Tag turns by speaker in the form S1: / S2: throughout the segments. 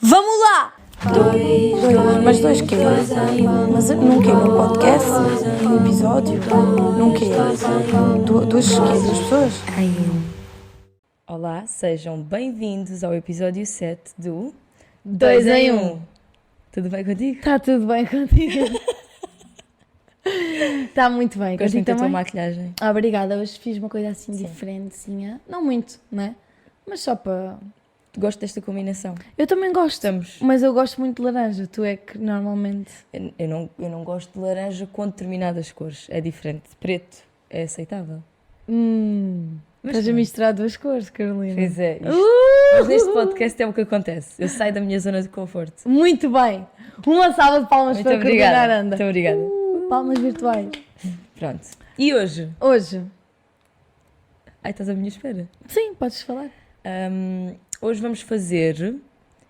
S1: Vamos lá! Mas dois quê? Mas num quê? Num podcast? Num episódio? Num quê? Duas pessoas?
S2: Olá, sejam bem-vindos ao episódio 7 do
S3: 2 em 1.
S2: Tudo bem contigo?
S3: Está tudo bem contigo? Está muito bem.
S2: Gosto muito da tua
S3: também?
S2: maquilhagem.
S3: Obrigada, hoje fiz uma coisa assim
S2: Sim.
S3: diferentezinha. Não muito, né? Mas só para...
S2: Gosto desta combinação.
S3: Eu também gosto,
S2: Estamos.
S3: mas eu gosto muito de laranja. Tu é que normalmente...
S2: Eu não gosto de laranja com determinadas cores. É diferente. Preto é aceitável. Mas
S3: Estás a
S2: não.
S3: misturar duas cores, Carolina.
S2: Pois é. Mas neste podcast é o que acontece. Eu saio da minha zona de conforto.
S3: Muito bem. Uma salva de palmas
S2: Muito
S3: para a Carolina
S2: obrigada.
S3: Aranda.
S2: Muito obrigada.
S3: Palmas virtuais.
S2: Pronto. E hoje?
S3: Hoje...
S2: Ai, estás à minha espera.
S3: Sim, podes falar.
S2: Hoje vamos fazer,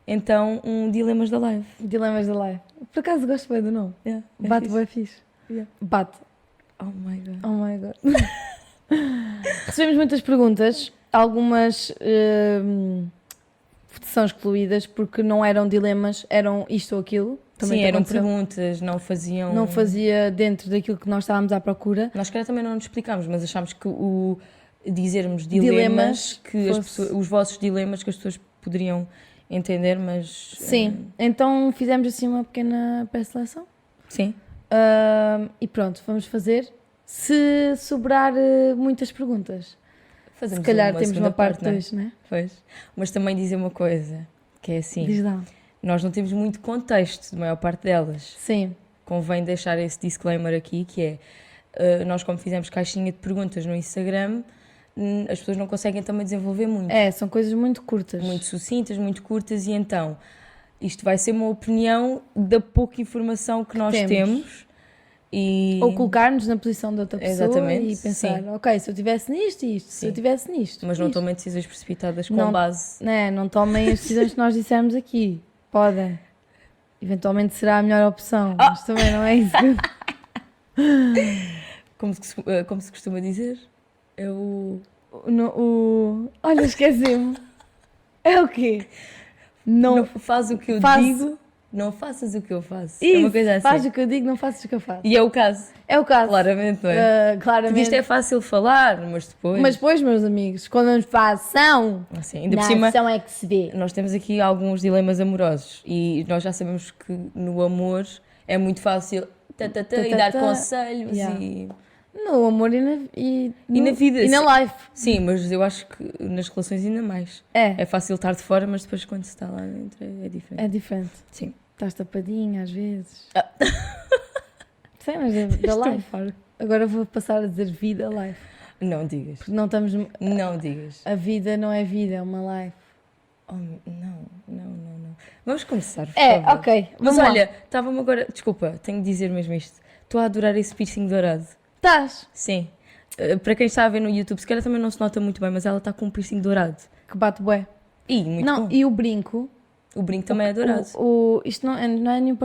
S2: então, um Dilemas da Live.
S3: Dilemas da live. Por acaso gosto bem do nome.
S2: Yeah, é
S3: Bate
S2: fixe.
S3: bem fixe.
S2: Yeah.
S3: Bate.
S2: Oh my God.
S3: Oh my God. Recebemos muitas perguntas, algumas são excluídas porque não eram dilemas, eram isto ou aquilo. Também
S2: Sim,
S3: te
S2: eram
S3: aconteceu.
S2: perguntas, não faziam...
S3: Não fazia dentro daquilo que nós estávamos à procura.
S2: Nós, calhar, também não nos explicámos, mas achámos que o dizermos dilemas, que as
S3: fosse-
S2: pessoas, os vossos dilemas, que as pessoas poderiam entender, mas...
S3: Sim, então fizemos assim uma pequena pré-seleção.
S2: Sim.
S3: E pronto, vamos fazer. Se sobrar muitas perguntas,
S2: Fazemos
S3: se calhar
S2: uma
S3: temos
S2: segunda
S3: uma parte
S2: não é?
S3: 2, né?
S2: Pois. Mas também dizer uma coisa, que é assim,
S3: Diz lá.
S2: nós não temos muito contexto, de maior parte delas.
S3: Sim,
S2: Convém deixar esse disclaimer aqui, que é, nós como fizemos caixinha de perguntas no Instagram, as pessoas não conseguem também desenvolver muito.
S3: são coisas muito curtas.
S2: Muito sucintas, muito curtas, e então isto vai ser uma opinião da pouca informação que nós temos. E...
S3: Ou colocar-nos na posição da outra pessoa
S2: Exatamente,
S3: e pensar,
S2: sim.
S3: ok, se eu tivesse nisto e isto, se
S2: Sim.
S3: eu tivesse nisto.
S2: Mas não
S3: isto.
S2: tomem decisões precipitadas com
S3: Não-
S2: base.
S3: Não tomem as decisões que nós dissemos aqui. Podem. Eventualmente será a melhor opção, mas também não é isso.
S2: Como se costuma dizer, é o...
S3: Olha, esqueci-me. É o quê?
S2: Não faz o que eu
S3: Faz-
S2: digo, não faças o que eu faço.
S3: Isso,
S2: É uma coisa assim.
S3: faz o que eu digo, não faças o que eu faço.
S2: E é o caso,
S3: É o caso.
S2: claramente, não é? Porque
S3: Claramente.
S2: isto é fácil falar, mas depois...
S3: Mas depois, meus amigos, quando nos façam,
S2: Assim, ainda
S3: na
S2: por cima,
S3: ação é que se vê.
S2: nós temos aqui alguns dilemas amorosos e nós já sabemos que no amor é muito fácil e dar conselhos
S3: Yeah.
S2: e...
S3: No amor
S2: E na vida,
S3: E na life.
S2: Sim, mas eu acho que nas relações ainda mais.
S3: É
S2: É fácil estar de fora, mas depois quando se está lá dentro é diferente.
S3: diferente.
S2: Sim.
S3: Estás tapadinha às vezes.
S2: Ah.
S3: Cenas da life. Agora vou passar a dizer vida life.
S2: Não digas.
S3: Porque não estamos.
S2: Não digas.
S3: A vida não é vida, é uma life.
S2: Oh, não. Vamos começar, por
S3: É,
S2: favor.
S3: ok.
S2: Mas
S3: Vamos lá.
S2: olha, estava-me agora... Desculpa, tenho de dizer mesmo isto. Estou a adorar esse piercing dourado.
S3: Estás?
S2: Sim. Para quem está a ver no YouTube, se calhar também não se nota muito bem, mas ela está com um piercing dourado.
S3: Que bate bué.
S2: E muito
S3: Não,
S2: bom.
S3: e o brinco.
S2: O brinco também é dourado.
S3: Isto não é nenhum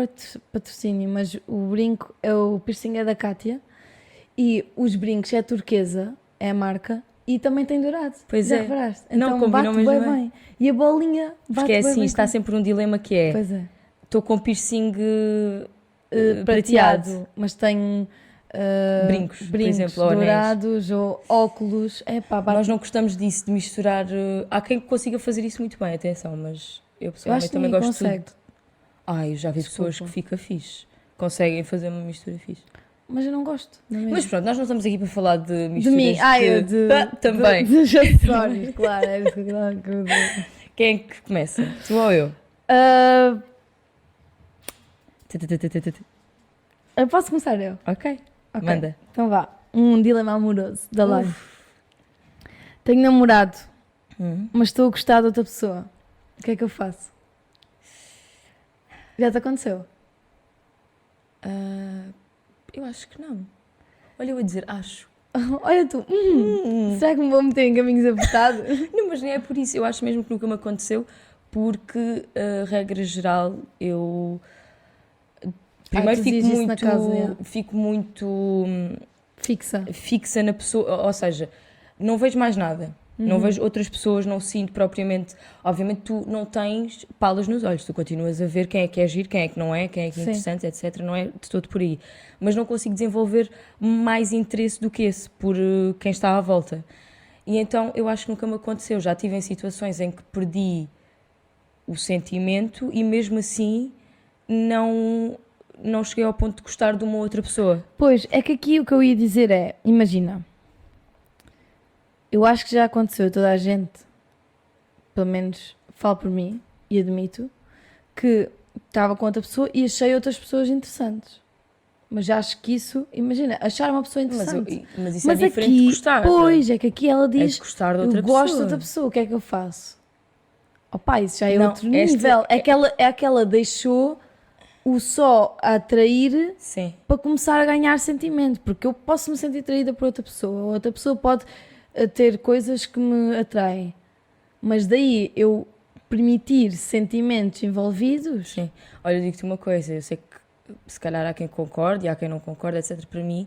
S3: patrocínio, mas o brinco, o piercing é da Kátia. E os brincos é turquesa, é a marca. E também tem dourado.
S2: Pois
S3: Já
S2: é.
S3: reparaste?
S2: Não,
S3: Então
S2: combinam
S3: bate
S2: mesmo
S3: bué
S2: bem.
S3: bem. E a bolinha bate
S2: Porque é
S3: bué
S2: assim,
S3: bem
S2: está
S3: com-
S2: sempre um dilema que é...
S3: Pois é.
S2: Estou com piercing
S3: Prateado, mas tenho
S2: Brincos, por exemplo, ou anéis.
S3: dourados ou óculos. Epá, bate.
S2: Nós não gostamos disso, de misturar... há quem consiga fazer isso muito bem, atenção, mas eu
S3: Eu
S2: pessoalmente
S3: acho que
S2: também
S3: ninguém
S2: gosto
S3: consegue.
S2: de... Ai, eu já vi
S3: Desculpa.
S2: pessoas que fica fixe. Conseguem fazer uma mistura fixe.
S3: Mas eu não gosto. Não é
S2: Mas
S3: mesmo?
S2: pronto, nós não estamos aqui para falar de
S3: De
S2: misturas
S3: mim,
S2: também.
S3: Dos acessórios, claro, era isso que eu queria dizer.
S2: Quem é que começa? Tu ou eu?
S3: Ah, eu posso começar eu?
S2: Ok,
S3: Ok.
S2: manda.
S3: Então vá. Um dilema amoroso da live. Tenho namorado, mas estou a gostar de outra pessoa. O que é que eu faço? Já te aconteceu?
S2: Eu acho que não. Olha, eu a dizer, acho.
S3: Olha tu, será que me vou meter em caminhos apertados?
S2: Não, mas nem é por isso. Eu acho mesmo que nunca me aconteceu, porque, regra geral, eu... Primeiro
S3: tu dizias isso na
S2: muito,
S3: casa, é.
S2: fico muito
S3: Fixa.
S2: fixa na pessoa, ou seja, não vejo mais nada. Não vejo outras pessoas, não sinto propriamente. Obviamente, tu não tens palas nos olhos, tu continuas a ver quem é que é giro, quem é que não é, quem é que é
S3: Sim.
S2: interessante, etc. Não é de todo por aí. Mas não consigo desenvolver mais interesse do que esse por quem está à volta. E então eu acho que nunca me aconteceu. Já tive em situações em que perdi o sentimento e mesmo assim não cheguei ao ponto de gostar de uma outra pessoa.
S3: Pois, é que aqui o que eu ia dizer é, imagina, eu acho que já aconteceu a toda a gente, pelo menos falo por mim e admito, que estava com outra pessoa e achei outras pessoas interessantes. Mas acho que isso, imagina, achar uma pessoa interessante.
S2: Mas isso é diferente de gostar.
S3: Pois, é que aqui ela
S2: É de
S3: diz,
S2: gostar de
S3: eu
S2: outra
S3: gosto de
S2: pessoa.
S3: outra pessoa, o que é que eu faço? Opa, isso já é
S2: Não,
S3: outro
S2: esta-
S3: nível. É que ela deixou o só a atrair
S2: Sim.
S3: para começar a ganhar sentimento, porque eu posso me sentir atraída por outra pessoa, outra pessoa pode ter coisas que me atraem, mas daí eu permitir sentimentos envolvidos,
S2: Sim. Olha, eu digo-te uma coisa, eu sei que se calhar há quem concorde e há quem não concorde, etc. Para mim,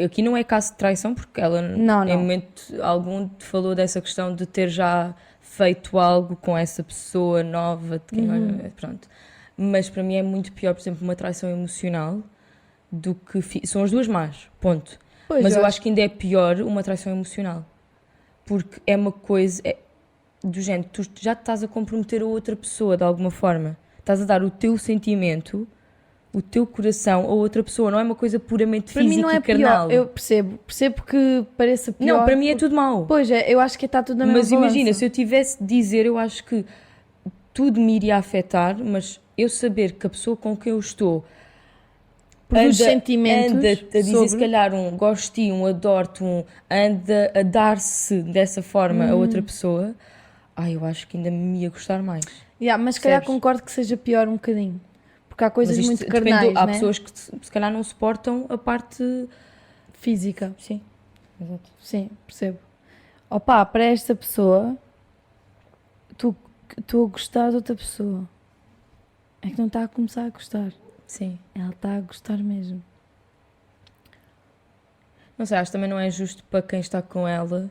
S2: aqui não é caso de traição, porque ela
S3: Não,
S2: em
S3: não.
S2: momento algum te falou dessa questão de ter já feito algo com essa pessoa nova, de quem pronto. Mas para mim é muito pior, por exemplo, uma traição emocional do que... São as duas más, ponto.
S3: pois
S2: Mas eu acho que ainda é pior uma traição emocional. Porque é uma coisa do género, tu já te estás a comprometer a outra pessoa de alguma forma. Estás a dar o teu sentimento, o teu coração a outra pessoa. Não é uma coisa puramente
S3: para
S2: física
S3: mim não é
S2: e carnal.
S3: pior, eu percebo que pareça pior.
S2: Não, para mim é tudo mau.
S3: Pois é, eu acho que está tudo na mesma
S2: Mas imagina,
S3: balança.
S2: se eu tivesse de dizer, eu acho que tudo me iria afetar, mas eu saber que a pessoa com quem eu estou
S3: Produz sentimentos
S2: anda a dizer
S3: sobre...
S2: se calhar um gosto de ti, um adoro-te, anda a dar-se dessa forma a outra pessoa, eu acho que ainda me ia gostar mais.
S3: Yeah, mas se calhar
S2: Percebes?
S3: concordo que seja pior um bocadinho, porque há coisas
S2: Mas isto
S3: muito
S2: depende
S3: carnais,
S2: há
S3: né?
S2: pessoas que se calhar não suportam a parte...
S3: Física.
S2: Sim, exato.
S3: Sim, percebo. Opa, para esta pessoa, tu a gostar de outra pessoa. É que não está a começar a gostar.
S2: Sim.
S3: Ela está a gostar mesmo.
S2: Não sei, acho que também não é justo para quem está com ela,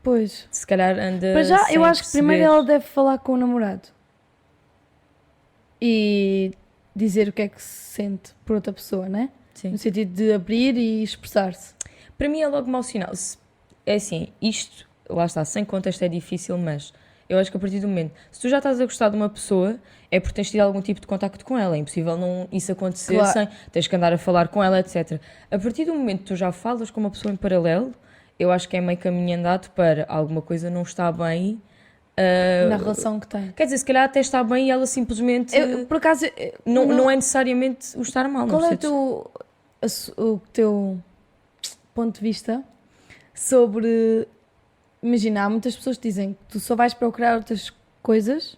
S3: Pois.
S2: se calhar anda
S3: Para já,
S2: sem
S3: eu acho que primeiro
S2: perceber.
S3: ela deve falar com o namorado. E dizer o que é que se sente por outra pessoa, né?
S2: Sim.
S3: No sentido de abrir e expressar-se.
S2: Para mim é logo mau sinal. É assim, isto, lá está, sem contexto é difícil, mas eu acho que a partir do momento, se tu já estás a gostar de uma pessoa, é porque tens tido algum tipo de contacto com ela. É impossível não isso acontecer
S3: Claro.
S2: sem tens que andar a falar com ela, etc. A partir do momento que tu já falas com uma pessoa em paralelo, eu acho que é meio caminho andado para alguma coisa não está bem.
S3: Na relação que tem.
S2: Quer dizer, se calhar até está bem e ela simplesmente
S3: Por acaso,
S2: não é necessariamente o estar mal.
S3: qual
S2: não
S3: é o teu ponto de vista sobre... Imagina, há muitas pessoas que dizem que tu só vais procurar outras coisas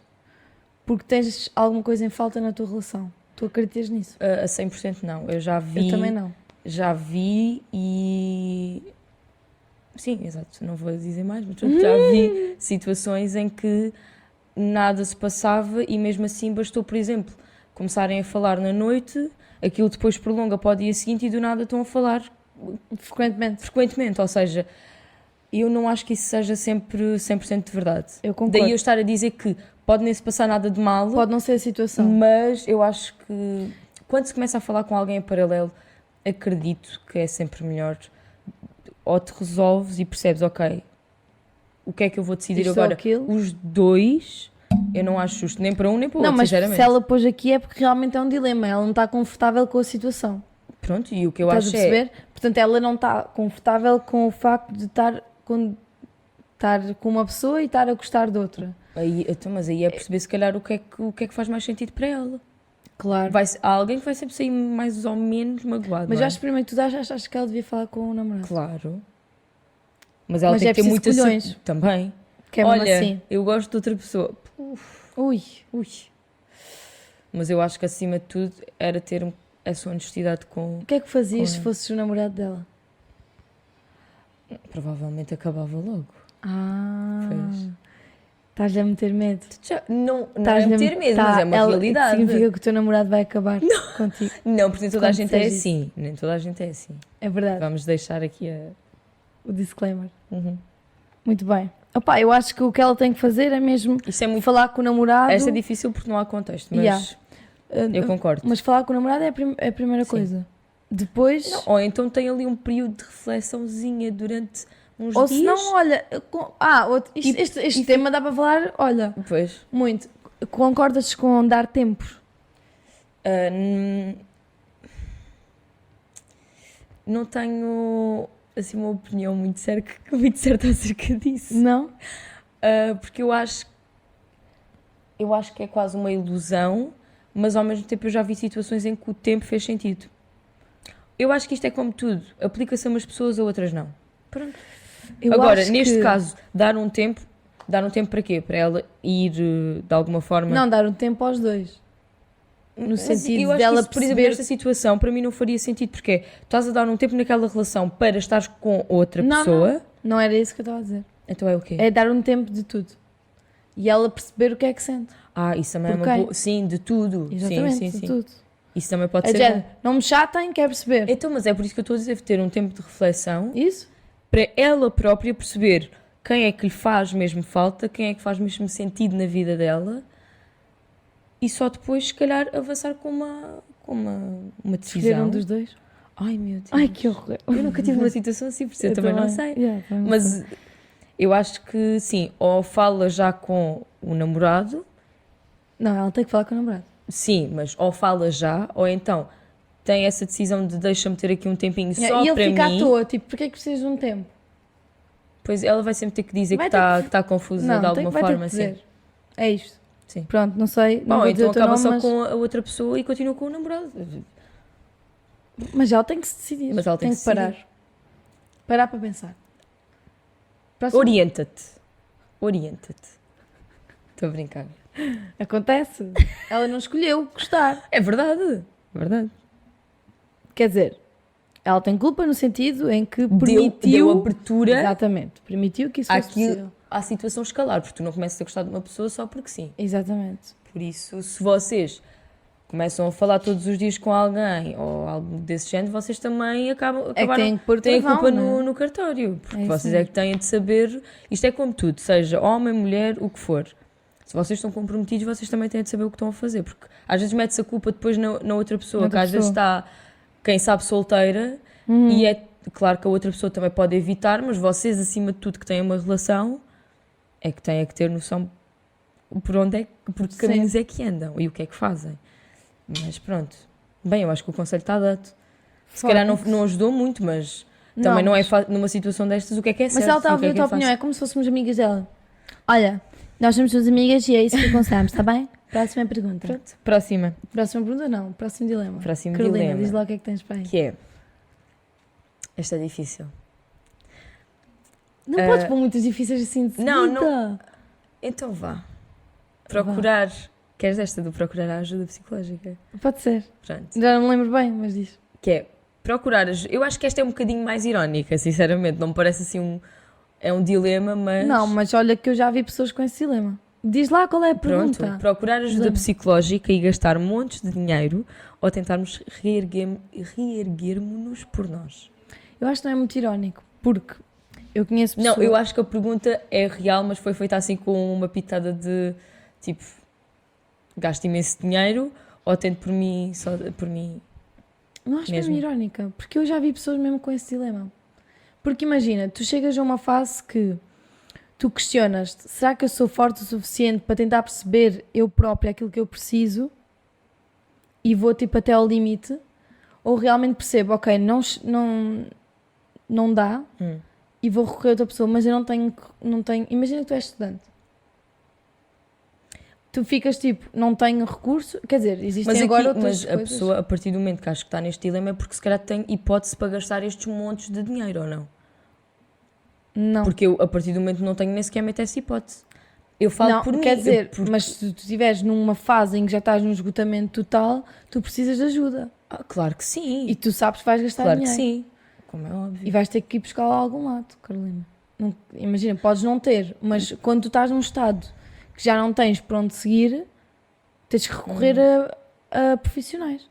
S3: porque tens alguma coisa em falta na tua relação. Tu acreditas nisso?
S2: A 100% não. Eu já vi...
S3: Eu também não.
S2: Já vi e... Sim, exato, não vou dizer mais, mas pronto, já vi situações em que nada se passava e mesmo assim bastou, por exemplo, começarem a falar na noite, aquilo depois prolonga para o dia seguinte e do nada estão a falar frequentemente, ou seja, eu não acho que isso seja sempre 100% de verdade.
S3: Eu concordo.
S2: Daí eu estar a dizer que pode nem se passar nada de mal,
S3: Pode não ser a situação.
S2: mas eu acho que quando se começa a falar com alguém em paralelo, acredito que é sempre melhor. Ou te resolves e percebes, ok, o que é que eu vou decidir
S3: Isto ou
S2: agora?
S3: aquilo.
S2: Os dois, eu não acho justo, nem para um nem para o
S3: Não,
S2: outro,
S3: mas
S2: sinceramente.
S3: se ela pôs aqui é porque realmente é um dilema. Ela não está confortável com a situação.
S2: Pronto, e o que eu
S3: Estás a
S2: acho é...
S3: perceber? Portanto, ela não está confortável com o facto de estar com uma pessoa e estar a gostar de outra.
S2: Mas aí é perceber se calhar o que é que faz mais sentido para ela.
S3: Claro.
S2: Há alguém que vai sempre sair mais ou menos magoado,
S3: Mas
S2: não é?
S3: acho que primeiro tu achas que ela devia falar com o namorado.
S2: Claro. Mas ela
S3: Mas
S2: tem
S3: é
S2: que ter
S3: preciso
S2: muita...
S3: colhões.
S2: Também.
S3: Que é mesmo
S2: Olha,
S3: assim.
S2: eu gosto de outra pessoa.
S3: Ui.
S2: Mas eu acho que acima de tudo era ter essa honestidade com...
S3: O que é que fazias
S2: Com
S3: se
S2: ela.
S3: fosses o namorado dela?
S2: Provavelmente acabava logo. Pois.
S3: Estás-lhe a meter medo.
S2: Não é
S3: Estás-lhe a
S2: meter medo, mas é uma realidade.
S3: Significa que o teu namorado vai acabar contigo.
S2: Não, porque nem toda a
S3: Quando
S2: gente é
S3: seja
S2: assim. Nem toda a gente é assim.
S3: É verdade.
S2: Vamos deixar aqui a...
S3: O disclaimer.
S2: Uhum.
S3: Muito bem. Opá, eu acho que o que ela tem que fazer é mesmo
S2: Isso é muito...
S3: falar com o namorado.
S2: Esta é difícil porque não há contexto, mas
S3: Yeah.
S2: eu concordo.
S3: Mas falar com o namorado é a primeira
S2: Sim.
S3: coisa. Depois...
S2: Não, ou então tem ali um período de reflexãozinha durante uns
S3: ou
S2: dias.
S3: se não, olha... Este tema dá para falar, olha,
S2: Pois.
S3: muito. Concordas com dar tempo?
S2: Não tenho assim uma opinião muito certa acerca disso.
S3: Não?
S2: Porque eu acho que é quase uma ilusão, mas ao mesmo tempo eu já vi situações em que o tempo fez sentido. Eu acho que isto é como tudo, aplica-se a umas pessoas a outras não. Pronto.
S3: Eu
S2: Agora,
S3: acho
S2: neste
S3: que...
S2: caso, dar um tempo para quê? Para ela ir de alguma forma...
S3: Não, dar um tempo aos dois. No
S2: Mas
S3: sentido
S2: eu acho
S3: dela
S2: que isso, por exemplo,
S3: perceber...
S2: nesta situação, para mim não faria sentido, porque estás a dar um tempo naquela relação para estar com outra
S3: Não,
S2: pessoa,
S3: Não era isso que eu estava a dizer.
S2: então é o quê?
S3: É dar um tempo de tudo. E ela perceber o que é que sente.
S2: Isso também
S3: Por
S2: é uma
S3: quem?
S2: boa... Sim, de tudo.
S3: Exatamente,
S2: sim,
S3: de
S2: sim.
S3: tudo.
S2: Isso também pode
S3: É
S2: ser
S3: género,
S2: bom.
S3: não me chatem, quer perceber.
S2: Então, mas é por isso que eu estou a dizer, ter um tempo de reflexão
S3: Isso?
S2: para ela própria perceber quem é que lhe faz mesmo falta, quem é que faz mesmo sentido na vida dela e só depois, se calhar, avançar com uma
S3: Escolher
S2: decisão.
S3: um dos dois.
S2: Ai, meu Deus.
S3: Ai, que horror.
S2: Eu nunca tive uma situação assim, por isso eu também não sei.
S3: Yeah, também não
S2: Mas
S3: sei.
S2: eu acho que, sim, ou fala já com o namorado,
S3: Não, ela tem que falar com o namorado.
S2: sim, mas ou fala já, ou então tem essa decisão de deixa-me ter aqui um tempinho
S3: Yeah,
S2: só
S3: e ele
S2: para
S3: fica
S2: mim.
S3: à toa, tipo, porquê é que precisas de um tempo?
S2: Pois ela vai sempre ter que dizer
S3: Vai
S2: que
S3: ter
S2: está confusa
S3: Não,
S2: de alguma
S3: vai ter que
S2: forma,
S3: dizer.
S2: assim.
S3: É isto.
S2: Sim.
S3: Pronto, não sei. Não
S2: Bom,
S3: vou dizer
S2: então
S3: o teu
S2: acaba
S3: nome,
S2: só
S3: mas...
S2: com a outra pessoa e continua com o namorado.
S3: Mas ela tem que se decidir.
S2: Mas ela tem que se
S3: parar.
S2: decidir.
S3: Parar para pensar. Próximo.
S2: Orienta-te. Estou a brincar.
S3: Acontece. Ela não escolheu gostar.
S2: É verdade.
S3: Quer dizer, ela tem culpa no sentido em que
S2: Deu
S3: permitiu...
S2: abertura
S3: Exatamente. Permitiu que isso fosse possível.
S2: à situação escalar, porque tu não começas a gostar de uma pessoa só porque sim.
S3: Exatamente.
S2: Por isso, se vocês começam a falar todos os dias com alguém ou algo desse género, vocês também acabaram,
S3: têm que pôr
S2: têm
S3: travão,
S2: culpa
S3: não é?
S2: no cartório. Porque
S3: É isso
S2: vocês
S3: mesmo.
S2: é que têm de saber. Isto é como tudo, seja homem, mulher, o que for. Se vocês estão comprometidos, vocês também têm de saber o que estão a fazer. Porque às vezes mete-se a culpa depois na outra pessoa,
S3: Outra
S2: que às vezes
S3: pessoa.
S2: está, quem sabe, solteira. E é claro que a outra pessoa também pode evitar, mas vocês, acima de tudo, que têm uma relação, é que têm que ter noção por que caminhos é que andam e o que é que fazem. Mas pronto. Bem, eu acho que o conselho está dado. Se calhar não ajudou muito, mas também não é numa situação destas o que é certo.
S3: Mas ela está a ouvir a tua opinião, é como se fôssemos amigas dela. Olha, nós somos suas amigas e é isso que aconselhamos, está bem? Próxima pergunta.
S2: Pronto. Próxima.
S3: Próxima pergunta não, próximo dilema.
S2: Próximo
S3: Carolina,
S2: dilema.
S3: diz lá o que é que tens para aí.
S2: Que é... Esta é difícil.
S3: Não podes pôr muitas difíceis assim de seguida.
S2: Não. Então vá. Procurar... Queres esta do procurar a ajuda psicológica?
S3: Pode ser.
S2: Pronto.
S3: Já não me lembro bem, mas diz.
S2: Que é procurar ajuda. Eu acho que esta é um bocadinho mais irónica, sinceramente. Não me parece assim é um dilema, mas...
S3: Não, mas olha que eu já vi pessoas com esse dilema. Diz lá qual é a
S2: Pronto,
S3: pergunta.
S2: procurar ajuda
S3: Dilema.
S2: psicológica e gastar montes de dinheiro ou tentarmos reerguermos-nos por nós.
S3: Eu acho que não é muito irónico, porque eu conheço pessoas...
S2: Não, eu acho que a pergunta é real, mas foi feita assim com uma pitada de, tipo, gasto imenso dinheiro ou tento por mim, só por mim.
S3: Não acho
S2: mesmo.
S3: mesmo irónica, porque eu já vi pessoas mesmo com esse dilema. Porque imagina, tu chegas a uma fase que tu questionas-te, será que eu sou forte o suficiente para tentar perceber eu própria aquilo que eu preciso e vou tipo até ao limite? Ou realmente percebo, ok, não dá e vou recorrer a outra pessoa, mas eu não tenho... Imagina que tu és estudante. Tu ficas tipo, não tenho recurso, quer dizer, existem agora outras
S2: mas
S3: coisas.
S2: a pessoa, a partir do momento que acho que está neste dilema é porque se calhar tem hipótese para gastar estes montes de dinheiro, ou não?
S3: Não.
S2: Porque eu, a partir do momento que não tenho nem sequer essa hipótese. Eu falo
S3: Não,
S2: por mim.
S3: quer dizer, mas se tu estiveres numa fase em que já estás num esgotamento total, tu precisas de ajuda.
S2: Claro que sim.
S3: E tu sabes que vais gastar
S2: claro
S3: dinheiro.
S2: que sim. Como é óbvio.
S3: E vais ter que ir buscar lá a algum lado, Carolina. Não, imagina, podes não ter, mas quando tu estás num estado que já não tens para onde seguir, tens que recorrer a profissionais.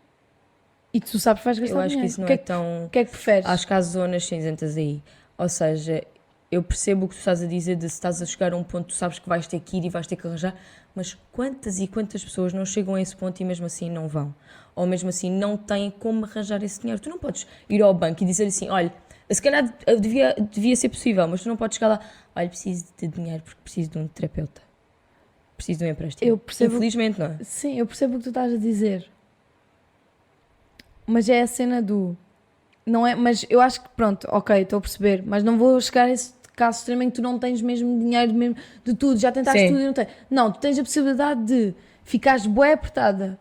S3: E tu sabes que vais gastar
S2: Eu acho
S3: dinheiro.
S2: que isso não
S3: O que
S2: é tão...
S3: O que é que preferes?
S2: Acho que há zonas cinzentas aí. Ou seja, eu percebo o que tu estás a dizer, de se estás a chegar a um ponto, tu sabes que vais ter que ir e vais ter que arranjar, mas quantas e quantas pessoas não chegam a esse ponto e mesmo assim não vão? Ou mesmo assim não têm como arranjar esse dinheiro? Tu não podes ir ao banco e dizer assim, olha, se calhar devia ser possível, mas tu não podes chegar lá, olha, preciso de dinheiro porque preciso de um terapeuta. Preciso de um empréstimo.
S3: Eu percebo.
S2: Infelizmente, não é?
S3: Sim, eu percebo o que tu estás a dizer. Mas é a cena do... Não é, mas eu acho que, pronto, ok, estou a perceber, mas não vou chegar a esse caso extremo em que tu não tens mesmo dinheiro mesmo de tudo, já tentaste
S2: Sim.
S3: tudo e não tens. Não, tu tens a possibilidade de ficares bué apertada,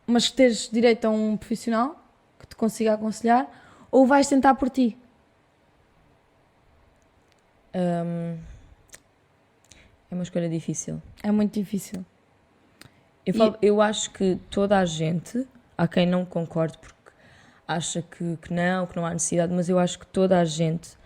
S3: mas que teres direito a um profissional que te consiga aconselhar, ou vais tentar por ti.
S2: É uma escolha difícil.
S3: É muito difícil.
S2: Eu acho que toda a gente, há quem não concorde porque acha que não há necessidade, mas eu acho que toda a gente,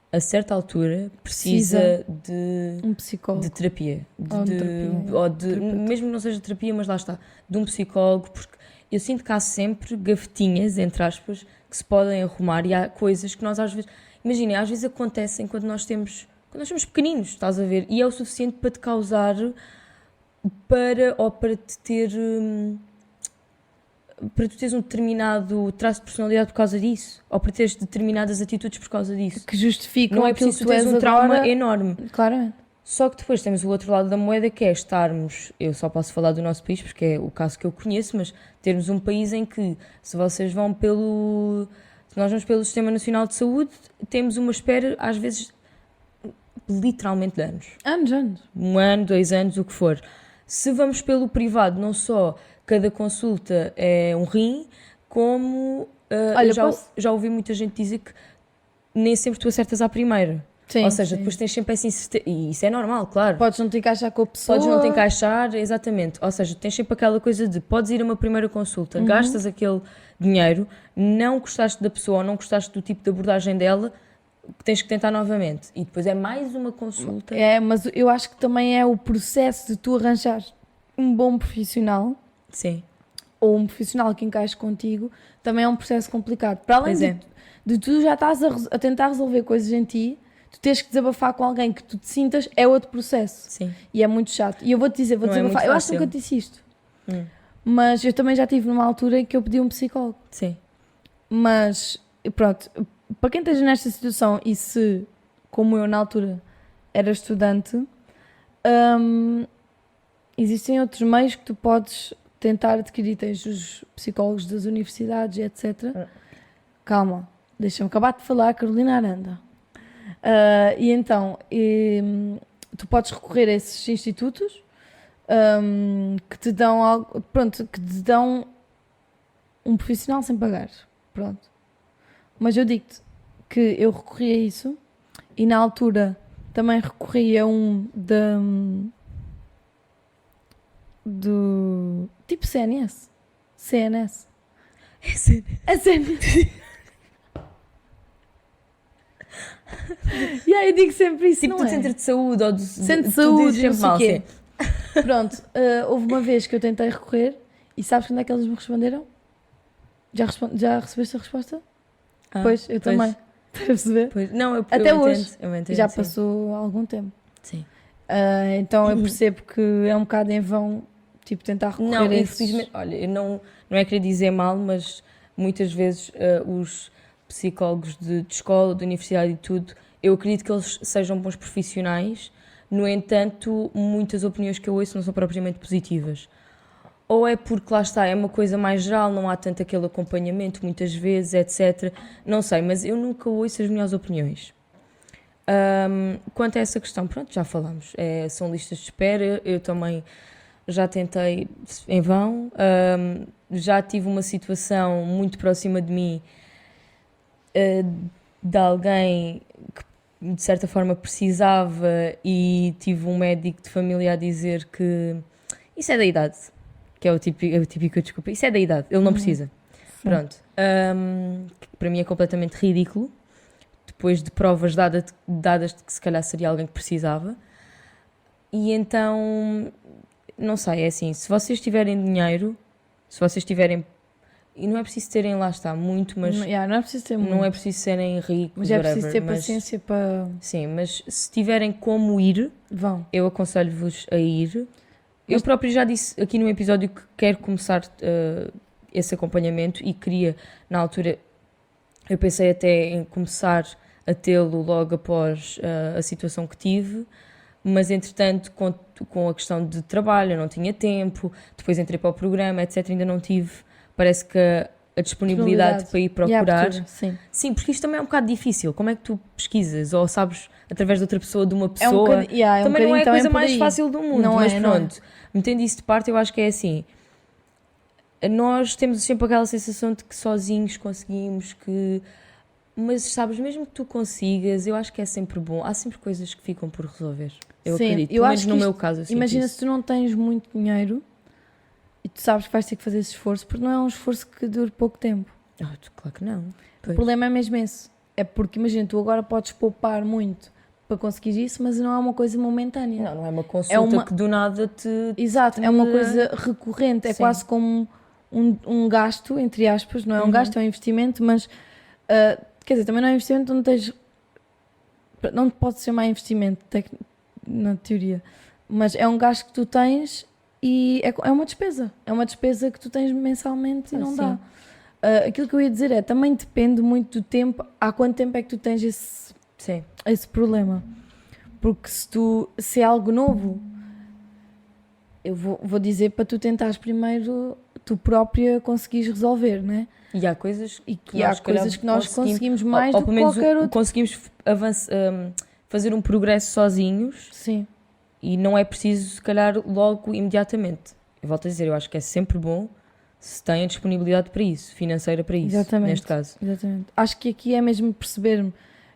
S2: a certa altura, precisa de
S3: Um psicólogo.
S2: de terapia.
S3: Ou de terapeuta.
S2: Mesmo que não seja terapia, mas lá está, de um psicólogo, porque eu sinto que há sempre gavetinhas, entre aspas, que se podem arrumar e há coisas que nós às vezes... Imaginem, às vezes acontecem quando nós somos pequeninos, estás a ver? E é o suficiente para te causar, para te ter... para tu teres um determinado traço de personalidade por causa disso, ou para teres determinadas atitudes por causa disso.
S3: Que justificam
S2: Não é
S3: aquilo
S2: preciso
S3: que tu és
S2: teres um trauma
S3: agora.
S2: enorme.
S3: Claramente.
S2: Só que depois temos o outro lado da moeda, que é estarmos, eu só posso falar do nosso país, porque é o caso que eu conheço, mas termos um país em que, se nós vamos pelo Sistema Nacional de Saúde, temos uma espera, às vezes, literalmente de anos.
S3: Anos.
S2: 1 ano, 2 anos, o que for. Se vamos pelo privado, não só cada consulta é um rim, como
S3: Olha,
S2: eu já ouvi muita gente dizer que nem sempre tu acertas à primeira.
S3: Sim,
S2: Ou seja,
S3: sim.
S2: depois tens sempre essa incerteza. E isso é normal, claro.
S3: Podes não te encaixar com a pessoa.
S2: Podes não te encaixar, exatamente. Ou seja, tens sempre aquela coisa de podes ir a uma primeira consulta, gastas aquele dinheiro, não gostaste da pessoa ou não gostaste do tipo de abordagem dela, tens que tentar novamente. E depois é mais uma consulta.
S3: É, mas eu acho que também é o processo de tu arranjar um bom profissional
S2: Sim.
S3: ou um profissional que encaixe contigo, também é um processo complicado. Para além
S2: Pois
S3: de tu já estás a tentar resolver coisas em ti, tu tens que desabafar com alguém que tu te sintas, é outro processo.
S2: Sim.
S3: E é muito chato. E eu vou-te dizer, vou
S2: Não é
S3: desabafar.
S2: muito
S3: Eu acho que
S2: fácil.
S3: nunca te disse isto.
S2: Hum.
S3: Mas eu também já estive numa altura em que eu pedi um psicólogo.
S2: Sim.
S3: Mas, pronto, para quem esteja nesta situação e se, como eu na altura, era estudante, existem outros meios que tu podes tentar adquirir. Tens os psicólogos das universidades, etc. Calma, deixa-me acabar de falar, Carolina Aranda. E então, tu podes recorrer a esses institutos que te dão algo, pronto, que te dão um profissional sem pagar, pronto. Mas eu digo-te que eu recorri a isso e na altura também recorri a um do tipo CNS. É CNS. E aí eu digo sempre isso,
S2: Tipo
S3: não
S2: do
S3: é?
S2: centro de saúde ou do
S3: Centro de
S2: tu
S3: saúde,
S2: dizes
S3: não sei
S2: sempre
S3: o quê. Pronto, houve uma vez que eu tentei recorrer e sabes quando é que eles me responderam? Já recebeste a resposta?
S2: Ah,
S3: Pois, eu também. Estás a perceber?
S2: Pois. Não, eu
S3: Até
S2: eu
S3: hoje.
S2: entendo, eu entendo,
S3: Já
S2: sim.
S3: passou algum tempo.
S2: Sim.
S3: Então eu percebo que é um bocado em vão, tipo, tentar recorrer
S2: Não,
S3: a esses...
S2: infelizmente, olha, eu não é querer dizer mal, mas muitas vezes os psicólogos de escola, de universidade e tudo, eu acredito que eles sejam bons profissionais, no entanto, muitas opiniões que eu ouço não são propriamente positivas. Ou é porque lá está, é uma coisa mais geral, não há tanto aquele acompanhamento, muitas vezes, etc. Não sei, mas eu nunca ouço as melhores opiniões. Quanto a essa questão, pronto, já falamos. São listas de espera, eu também já tentei em vão. Já tive uma situação muito próxima de mim de alguém que de certa forma precisava e tive um médico de família a dizer que isso é da idade, que é o típico desculpa, isso é da idade, ele não precisa.
S3: Sim.
S2: Pronto. Que para mim é completamente ridículo, depois de provas dadas de que se calhar seria alguém que precisava. E então, não sei, é assim, se vocês tiverem dinheiro, se vocês tiverem... E não é preciso terem, lá está, muito, mas
S3: Não é preciso ter muito.
S2: não é preciso serem ricos,
S3: Mas é preciso ter
S2: whatever, mas-
S3: paciência para...
S2: Sim, mas se tiverem como ir,
S3: Vão.
S2: eu aconselho-vos a ir. Eu próprio já disse aqui no episódio que quero começar esse acompanhamento e queria, na altura, eu pensei até em começar a tê-lo logo após a situação que tive, mas entretanto, com a questão de trabalho, eu não tinha tempo, depois entrei para o programa, etc. Ainda não tive, parece que a disponibilidade para ir
S3: E a
S2: procurar.
S3: abertura, sim.
S2: Sim, porque isto também é um bocado difícil. Como é que tu pesquisas? Ou sabes através de outra pessoa, de uma
S3: É um
S2: pessoa?
S3: bocadinho, é um
S2: também não é a
S3: bocadinho
S2: coisa
S3: por
S2: mais
S3: aí.
S2: fácil do mundo.
S3: Não
S2: Mas
S3: é, não é.
S2: pronto, metendo isso de parte, eu acho que é assim. Nós temos sempre aquela sensação de que sozinhos conseguimos, que... Mas sabes, mesmo que tu consigas, eu acho que é sempre bom. Há sempre coisas que ficam por resolver. Eu
S3: Sim,
S2: acredito.
S3: eu
S2: Pelo
S3: acho
S2: menos
S3: que
S2: no
S3: isto-
S2: meu caso, eu sinto
S3: Imagina
S2: isso.
S3: se tu não tens muito dinheiro e tu sabes que vais ter que fazer esse esforço, porque não é um esforço que dure pouco tempo.
S2: Claro que não.
S3: O
S2: Pois.
S3: problema é mesmo esse. É porque, imagina, tu agora podes poupar muito para conseguir isso, mas não é uma coisa momentânea.
S2: Não é uma consulta que do nada te...
S3: Exato, é uma coisa recorrente, é
S2: Sim.
S3: quase como um gasto, entre aspas, não é um gasto, é um investimento, mas quer dizer, também não é investimento, não pode ser mais investimento na teoria, mas é um gasto que tu tens e é uma despesa que tu tens mensalmente e não
S2: sim.
S3: dá. Aquilo que eu ia dizer é, também depende muito do tempo, há quanto tempo é que tu tens
S2: Sim.
S3: esse problema, porque se é algo novo, eu vou dizer para tu tentares primeiro tu própria conseguires resolver, né?
S2: E há coisas
S3: E que há coisas que nós conseguimos mais
S2: ou
S3: do que
S2: pelo menos
S3: qualquer outro.
S2: conseguimos fazer um progresso sozinhos
S3: Sim,
S2: e não é preciso, se calhar, logo, imediatamente. Eu volto a dizer, eu acho que é sempre bom se tem a disponibilidade para isso, financeira para isso,
S3: Exatamente.
S2: neste caso.
S3: exatamente. Acho que aqui é mesmo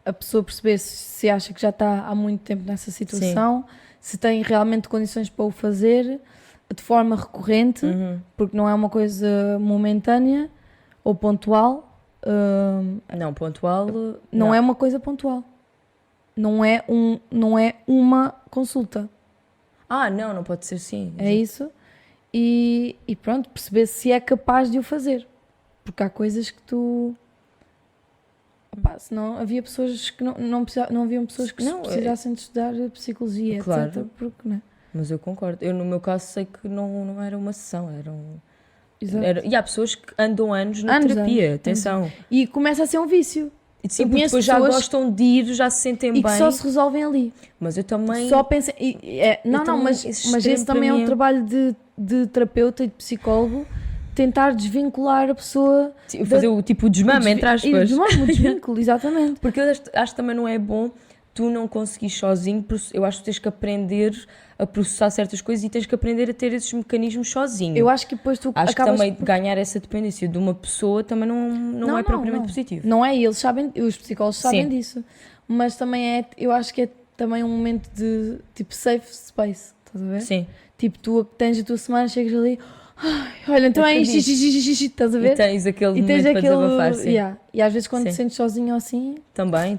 S3: a pessoa perceber se acha que já está há muito tempo nessa situação, se tem realmente condições para o fazer de forma recorrente, porque não é uma coisa momentânea ou pontual.
S2: Não, pontual...
S3: Não é uma coisa pontual. Não é uma consulta.
S2: Não pode ser sim.
S3: É isso. E pronto, perceber se é capaz de o fazer. Porque há coisas que tu... Opá, senão havia pessoas que não haviam pessoas que
S2: Não,
S3: precisassem de estudar psicologia,
S2: Claro.
S3: etc. Porque, né?
S2: Mas eu concordo. Eu, no meu caso, sei que não era uma sessão,
S3: Exato.
S2: E há pessoas que andam anos na
S3: Anos,
S2: terapia,
S3: anos.
S2: atenção.
S3: E começa a ser um vício.
S2: E sim,
S3: Eu
S2: porque
S3: conheço
S2: depois já
S3: pessoas
S2: gostam de ir, já se sentem
S3: E que
S2: bem.
S3: só se resolvem ali.
S2: Mas eu também...
S3: Só pensem...
S2: também,
S3: mas
S2: esse
S3: esse
S2: extremo
S3: também é
S2: para mim
S3: um trabalho de terapeuta e de psicólogo, tentar desvincular a pessoa...
S2: fazer o tipo de desmame, entre aspas.
S3: O desvínculo, exatamente.
S2: Porque eu acho que também não é bom tu não conseguires sozinho. Eu acho que tens que aprender a processar certas coisas e tens que aprender a ter esses mecanismos sozinho.
S3: Eu acho que depois tu
S2: Acho que
S3: acabas...
S2: também ganhar essa dependência de uma pessoa também não é propriamente positivo.
S3: Não é, eles sabem, os psicólogos sabem
S2: Sim.
S3: disso. Mas também eu acho que é também um momento de, tipo, safe space, estás a ver?
S2: Sim.
S3: Tipo, tu tens a tua semana, chegas ali, "Ai, olha, então é isto, estás a ver?
S2: E tens aquele
S3: E tens
S2: momento para
S3: aquele...
S2: desabafar, sim.
S3: Yeah. E às vezes quando te
S2: Sim.
S3: sentes sozinho assim...
S2: Também.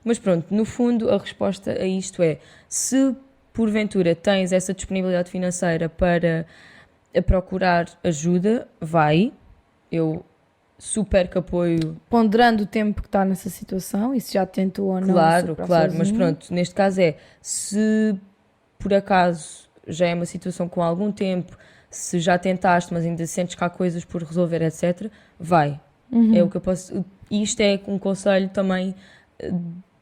S2: Mas pronto, no fundo a resposta a isto é, se porventura tens essa disponibilidade financeira para procurar ajuda, vai. Eu super que apoio.
S3: Ponderando o tempo que está nessa situação, e se já tentou ou não...
S2: Claro,
S3: superar
S2: mas
S3: sozinho.
S2: pronto, neste caso se por acaso já é uma situação com algum tempo, se já tentaste, mas ainda sentes que há coisas por resolver, etc., vai. É o que eu posso... Isto é um conselho também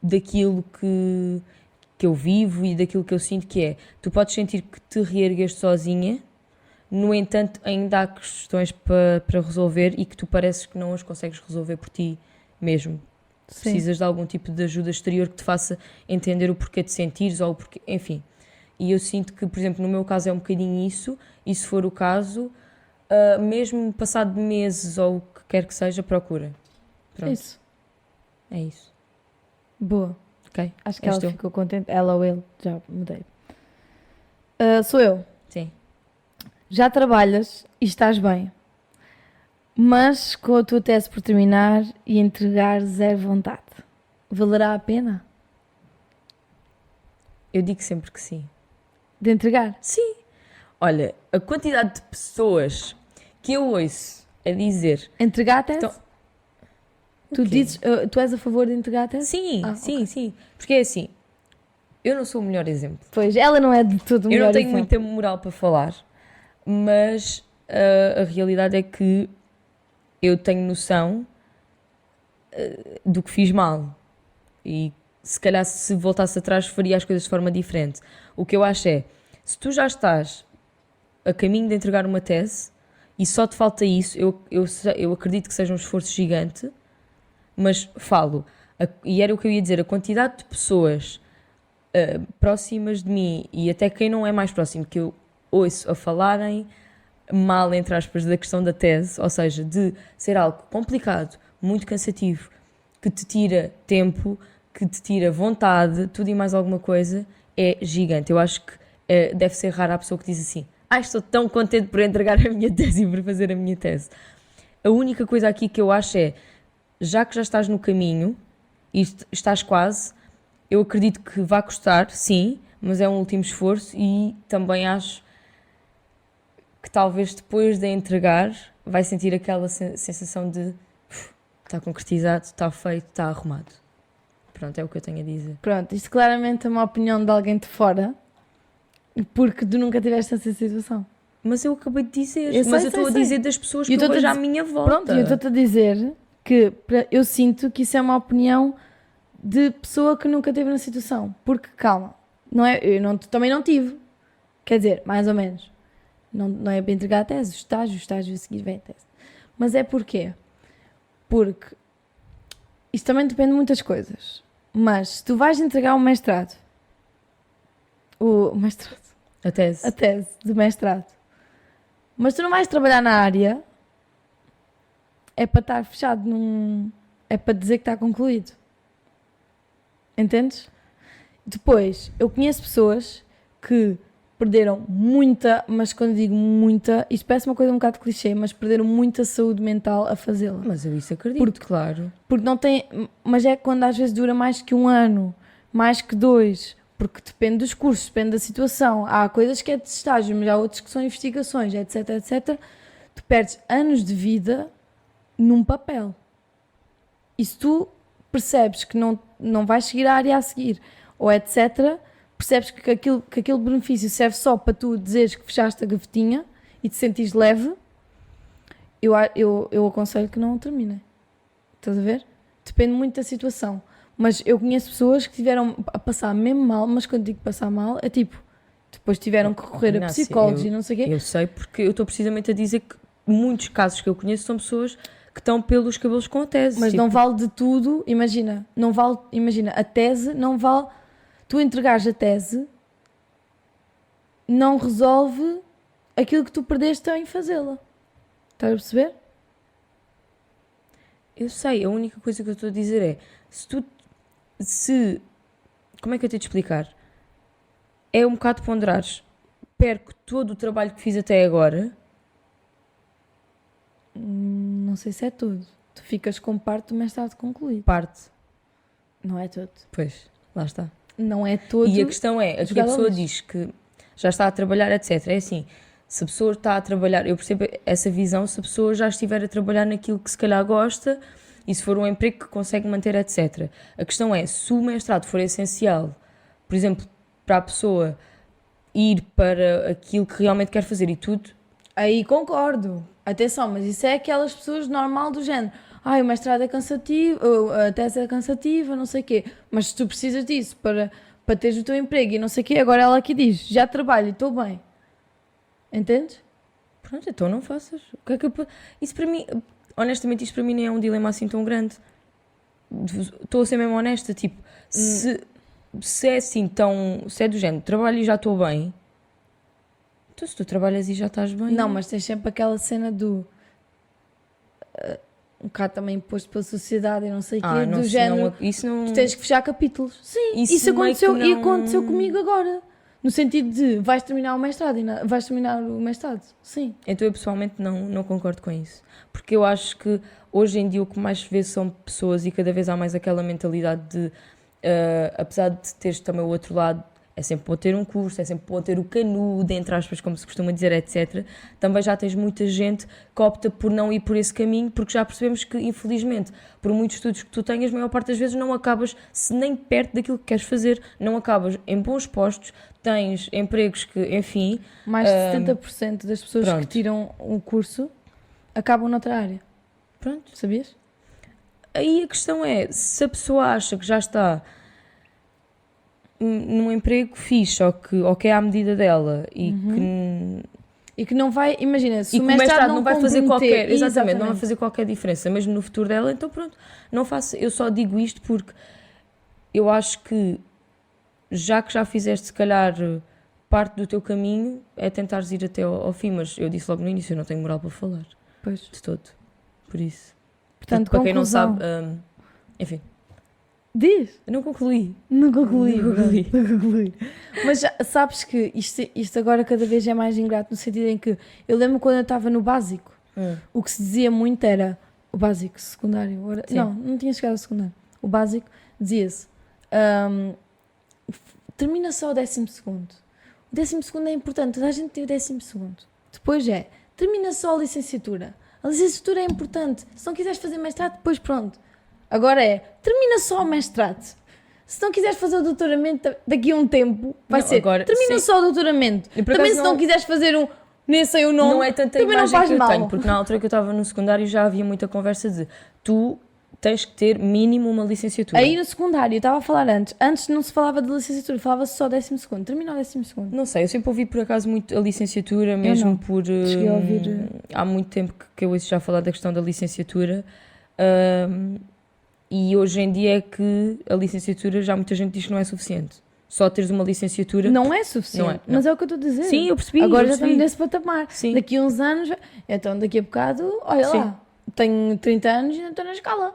S2: daquilo que eu vivo e daquilo que eu sinto que é. Tu podes sentir que te reergueste sozinha, no entanto, ainda há questões para resolver e que tu pareces que não as consegues resolver por ti mesmo.
S3: Sim.
S2: Precisas de algum tipo de ajuda exterior que te faça entender o porquê de sentires ou o porquê, enfim. E eu sinto que, por exemplo, no meu caso é um bocadinho isso, e se for o caso, mesmo passado meses ou o que quer que seja, procura. Pronto,
S3: Isso.
S2: é isso.
S3: Boa.
S2: Ok?
S3: Acho que
S2: És
S3: ela
S2: tu?
S3: ficou contente. Ela ou ele, já mudei. Sou eu.
S2: Sim.
S3: Já trabalhas e estás bem, mas com a tua tese por terminar e entregar zero vontade, valerá a pena
S2: Eu digo sempre que sim.
S3: de entregar?
S2: Sim. Olha, a quantidade de pessoas que eu ouço a dizer.
S3: Entregar a tese?
S2: Então,
S3: tu
S2: o quê?
S3: dizes, tu és a favor de entregar a tese?
S2: Sim,
S3: Ah,
S2: sim,
S3: ok.
S2: sim. Porque é assim, eu não sou o melhor exemplo.
S3: Pois, ela não é de todo o
S2: Eu
S3: melhor
S2: não tenho
S3: exemplo.
S2: muita moral para falar, mas a realidade é que eu tenho noção do que fiz mal. E se calhar se voltasse atrás faria as coisas de forma diferente. O que eu acho é, se tu já estás a caminho de entregar uma tese e só te falta isso, eu acredito que seja um esforço gigante, mas falo, e era o que eu ia dizer, a quantidade de pessoas próximas de mim e até quem não é mais próximo que eu ouço a falarem mal, entre aspas, da questão da tese, ou seja, de ser algo complicado, muito cansativo, que te tira tempo, que te tira vontade, tudo e mais alguma coisa, é gigante. Eu acho que deve ser rara a pessoa que diz assim: estou tão contente por entregar a minha tese e por fazer a minha tese. A única coisa aqui que eu acho é, já que já estás no caminho e estás quase, eu acredito que vai custar, sim, mas é um último esforço e também acho que talvez depois de entregar vai sentir aquela sensação de está concretizado, está feito, está arrumado. Pronto, é o que eu tenho a dizer.
S3: Pronto, isto claramente é uma opinião de alguém de fora, porque tu nunca tiveste essa situação.
S2: Mas eu acabei de dizer,
S3: Eu sei,
S2: mas eu estou a
S3: sei.
S2: dizer das pessoas
S3: E
S2: que
S3: eu
S2: eu
S3: estou-te
S2: vejo
S3: a
S2: à
S3: dizer-
S2: minha volta.
S3: Pronto, e eu estou-te a dizer que eu sinto que isso é uma opinião de pessoa que nunca esteve na situação. Porque, calma, não é, também não tive. Quer dizer, mais ou menos. Não é para entregar a tese, o estágio a seguir vem a tese. Mas é porquê? Porque isto também depende de muitas coisas. Mas se tu vais entregar um mestrado,
S2: A tese.
S3: a tese do mestrado, mas tu não vais trabalhar na área, é para estar fechado é para dizer que está concluído. Entendes? Depois, eu conheço pessoas que perderam muita, mas quando digo muita, isto parece uma coisa um bocado clichê, mas perderam muita saúde mental a fazê-la.
S2: Mas eu isso acredito, claro.
S3: Porque não tem. Mas é quando às vezes dura mais que 1 ano, mais que 2, porque depende dos cursos, depende da situação. Há coisas que é de estágio, mas há outras que são investigações, etc, etc. Tu perdes anos de vida num papel. E se tu percebes que não vais seguir a área a seguir, ou etc., percebes que aquele benefício serve só para tu dizeres que fechaste a gavetinha e te sentires leve, eu aconselho que não terminem. Estás a ver? Depende muito da situação. Mas eu conheço pessoas que tiveram a passar mesmo mal, mas quando digo passar mal, é tipo, depois tiveram que recorrer a
S2: Inácia,
S3: psicólogos e não sei o quê.
S2: Eu sei porque eu estou precisamente a dizer que muitos casos que eu conheço são pessoas que estão pelos cabelos com a tese.
S3: Mas
S2: tipo,
S3: não vale de tudo, imagina, a tese não vale, tu entregares a tese não resolve aquilo que tu perdeste em fazê-la. Estás a perceber?
S2: Eu sei, a única coisa que eu estou a dizer é, como é que eu tenho de explicar? É um bocado ponderares, perco todo o trabalho que fiz até agora.
S3: Não sei se é tudo. Tu ficas com parte do mestrado concluído.
S2: Parte.
S3: Não é tudo.
S2: Pois, lá está.
S3: Não é todo.
S2: E a questão é, aqui a
S3: jogado ao
S2: pessoa
S3: lixo.
S2: diz que já está a trabalhar, etc. É assim, se a pessoa está a trabalhar, eu percebo essa visão, se a pessoa já estiver a trabalhar naquilo que se calhar gosta e se for um emprego que consegue manter, etc. A questão é, se o mestrado for essencial, por exemplo, para a pessoa ir para aquilo que realmente quer fazer e tudo,
S3: Aí concordo. Atenção, mas isso é aquelas pessoas normal do género. O mestrado é cansativo, a tese é cansativa, não sei o quê. Mas se tu precisas disso para teres o teu emprego e não sei o quê, agora ela aqui diz, já trabalho e estou bem. Entendes?
S2: pronto, então não faças. O que é que Isso para mim, honestamente, isto para mim nem é um dilema assim tão grande. Estou a ser mesmo honesta, tipo, se é assim tão, se é do género, trabalho e já estou bem, então se tu trabalhas e já estás bem...
S3: Não, mas tens sempre aquela cena do... um bocado também imposto pela sociedade e não sei o quê,
S2: não,
S3: do género...
S2: isso não...
S3: Tu tens que fechar capítulos. Sim, isso
S2: meio
S3: aconteceu,
S2: que
S3: e
S2: não-
S3: aconteceu comigo agora. No sentido de, vais terminar o mestrado e vais terminar o mestrado. Sim.
S2: Então eu pessoalmente não concordo com isso. Porque eu acho que hoje em dia o que mais se vê são pessoas e cada vez há mais aquela mentalidade de, apesar de teres também o outro lado, é sempre bom ter um curso, é sempre bom ter o canudo, entre aspas, como se costuma dizer, etc. Também já tens muita gente que opta por não ir por esse caminho, porque já percebemos que, infelizmente, por muitos estudos que tu tenhas, a maior parte das vezes não acabas se nem perto daquilo que queres fazer, não acabas em bons postos, tens empregos que, enfim...
S3: Mais de 70% das pessoas que tiram um curso acabam noutra área.
S2: Pronto.
S3: Sabias?
S2: Aí a questão é, se a pessoa acha que já está num emprego fixe ou que é à medida dela
S3: E que não vai, imagina, se
S2: e
S3: o
S2: que o
S3: mestrado
S2: mestrado não vai fazer qualquer,
S3: exatamente,
S2: não vai fazer qualquer diferença, mesmo no futuro dela, então pronto, não faço. Eu só digo isto porque eu acho que já fizeste, se calhar, parte do teu caminho, é tentares ir até ao fim, mas eu disse logo no início, eu não tenho moral para falar,
S3: pois.
S2: de todo, por isso.
S3: Portanto,
S2: para quem não
S3: conclusão.
S2: sabe, enfim,
S3: Diz?
S2: eu não concluí.
S3: Não concluí. Mas sabes que isto agora cada vez é mais ingrato, no sentido em que eu lembro quando eu estava no básico, o que se dizia muito era o básico, secundário. Não tinha chegado ao secundário. O básico dizia-se termina só o 12º. O 12º é importante, toda a gente tem o 12º. Depois termina só a licenciatura. A licenciatura é importante. Se não quiseres fazer mestrado, depois pronto. Agora termina só o mestrado. Se não quiseres fazer o doutoramento daqui a um tempo, termina só o doutoramento. Também se não quiseres fazer nem sei o nome,
S2: não é tanta
S3: também não
S2: imagem
S3: faz
S2: que eu
S3: mal.
S2: tenho, porque na altura que eu estava no secundário já havia muita conversa de tu tens que ter mínimo uma licenciatura.
S3: Aí no secundário, eu estava a falar antes não se falava de licenciatura, falava-se só 12º, termina o 12º.
S2: Não sei, eu sempre ouvi por acaso muito a licenciatura, mesmo por...
S3: Cheguei a ouvir...
S2: Há muito tempo que eu ouço já falar da questão da licenciatura, e hoje em dia é que a licenciatura já muita gente diz que não é suficiente. Só teres uma licenciatura...
S3: Não é suficiente,
S2: não.
S3: Mas é o que eu estou a dizer.
S2: Sim, eu percebi.
S3: Agora já estamos nesse patamar.
S2: Sim.
S3: Daqui a uns anos, então daqui a bocado, olha lá, tenho 30 anos e ainda estou na escala.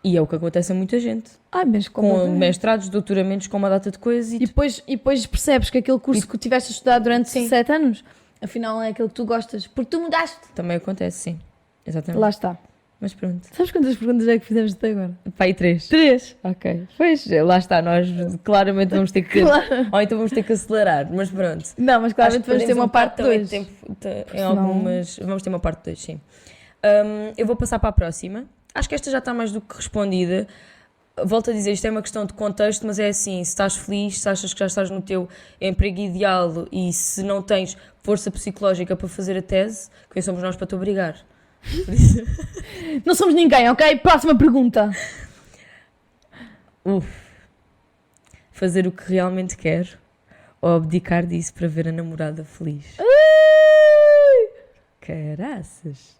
S2: E é o que acontece a muita gente.
S3: Mas
S2: com mestrados, doutoramentos, com uma data de coisas
S3: e depois percebes que aquele curso que tiveste a estudar durante 7 anos, afinal é aquele que tu gostas, porque tu mudaste.
S2: Também acontece, sim. Exatamente.
S3: Lá está.
S2: Mas pronto.
S3: Sabes quantas perguntas é que fizemos até agora?
S2: Pai, 3.
S3: 3?
S2: Ok. Pois, lá está, nós claramente vamos ter que... Claro. Ou então vamos ter que acelerar, mas pronto.
S3: Não, mas claramente vamos ter uma parte 2.
S2: Vamos ter uma parte 2, sim. Eu vou passar para a próxima. Acho que esta já está mais do que respondida. Volto a dizer, isto é uma questão de contexto, mas é assim, se estás feliz, se achas que já estás no teu emprego ideal e se não tens força psicológica para fazer a tese, quem somos nós para te obrigar? Por isso...
S3: Não somos ninguém, ok? Próxima pergunta.
S2: Fazer o que realmente quero ou abdicar disso para ver a namorada feliz? Caraças!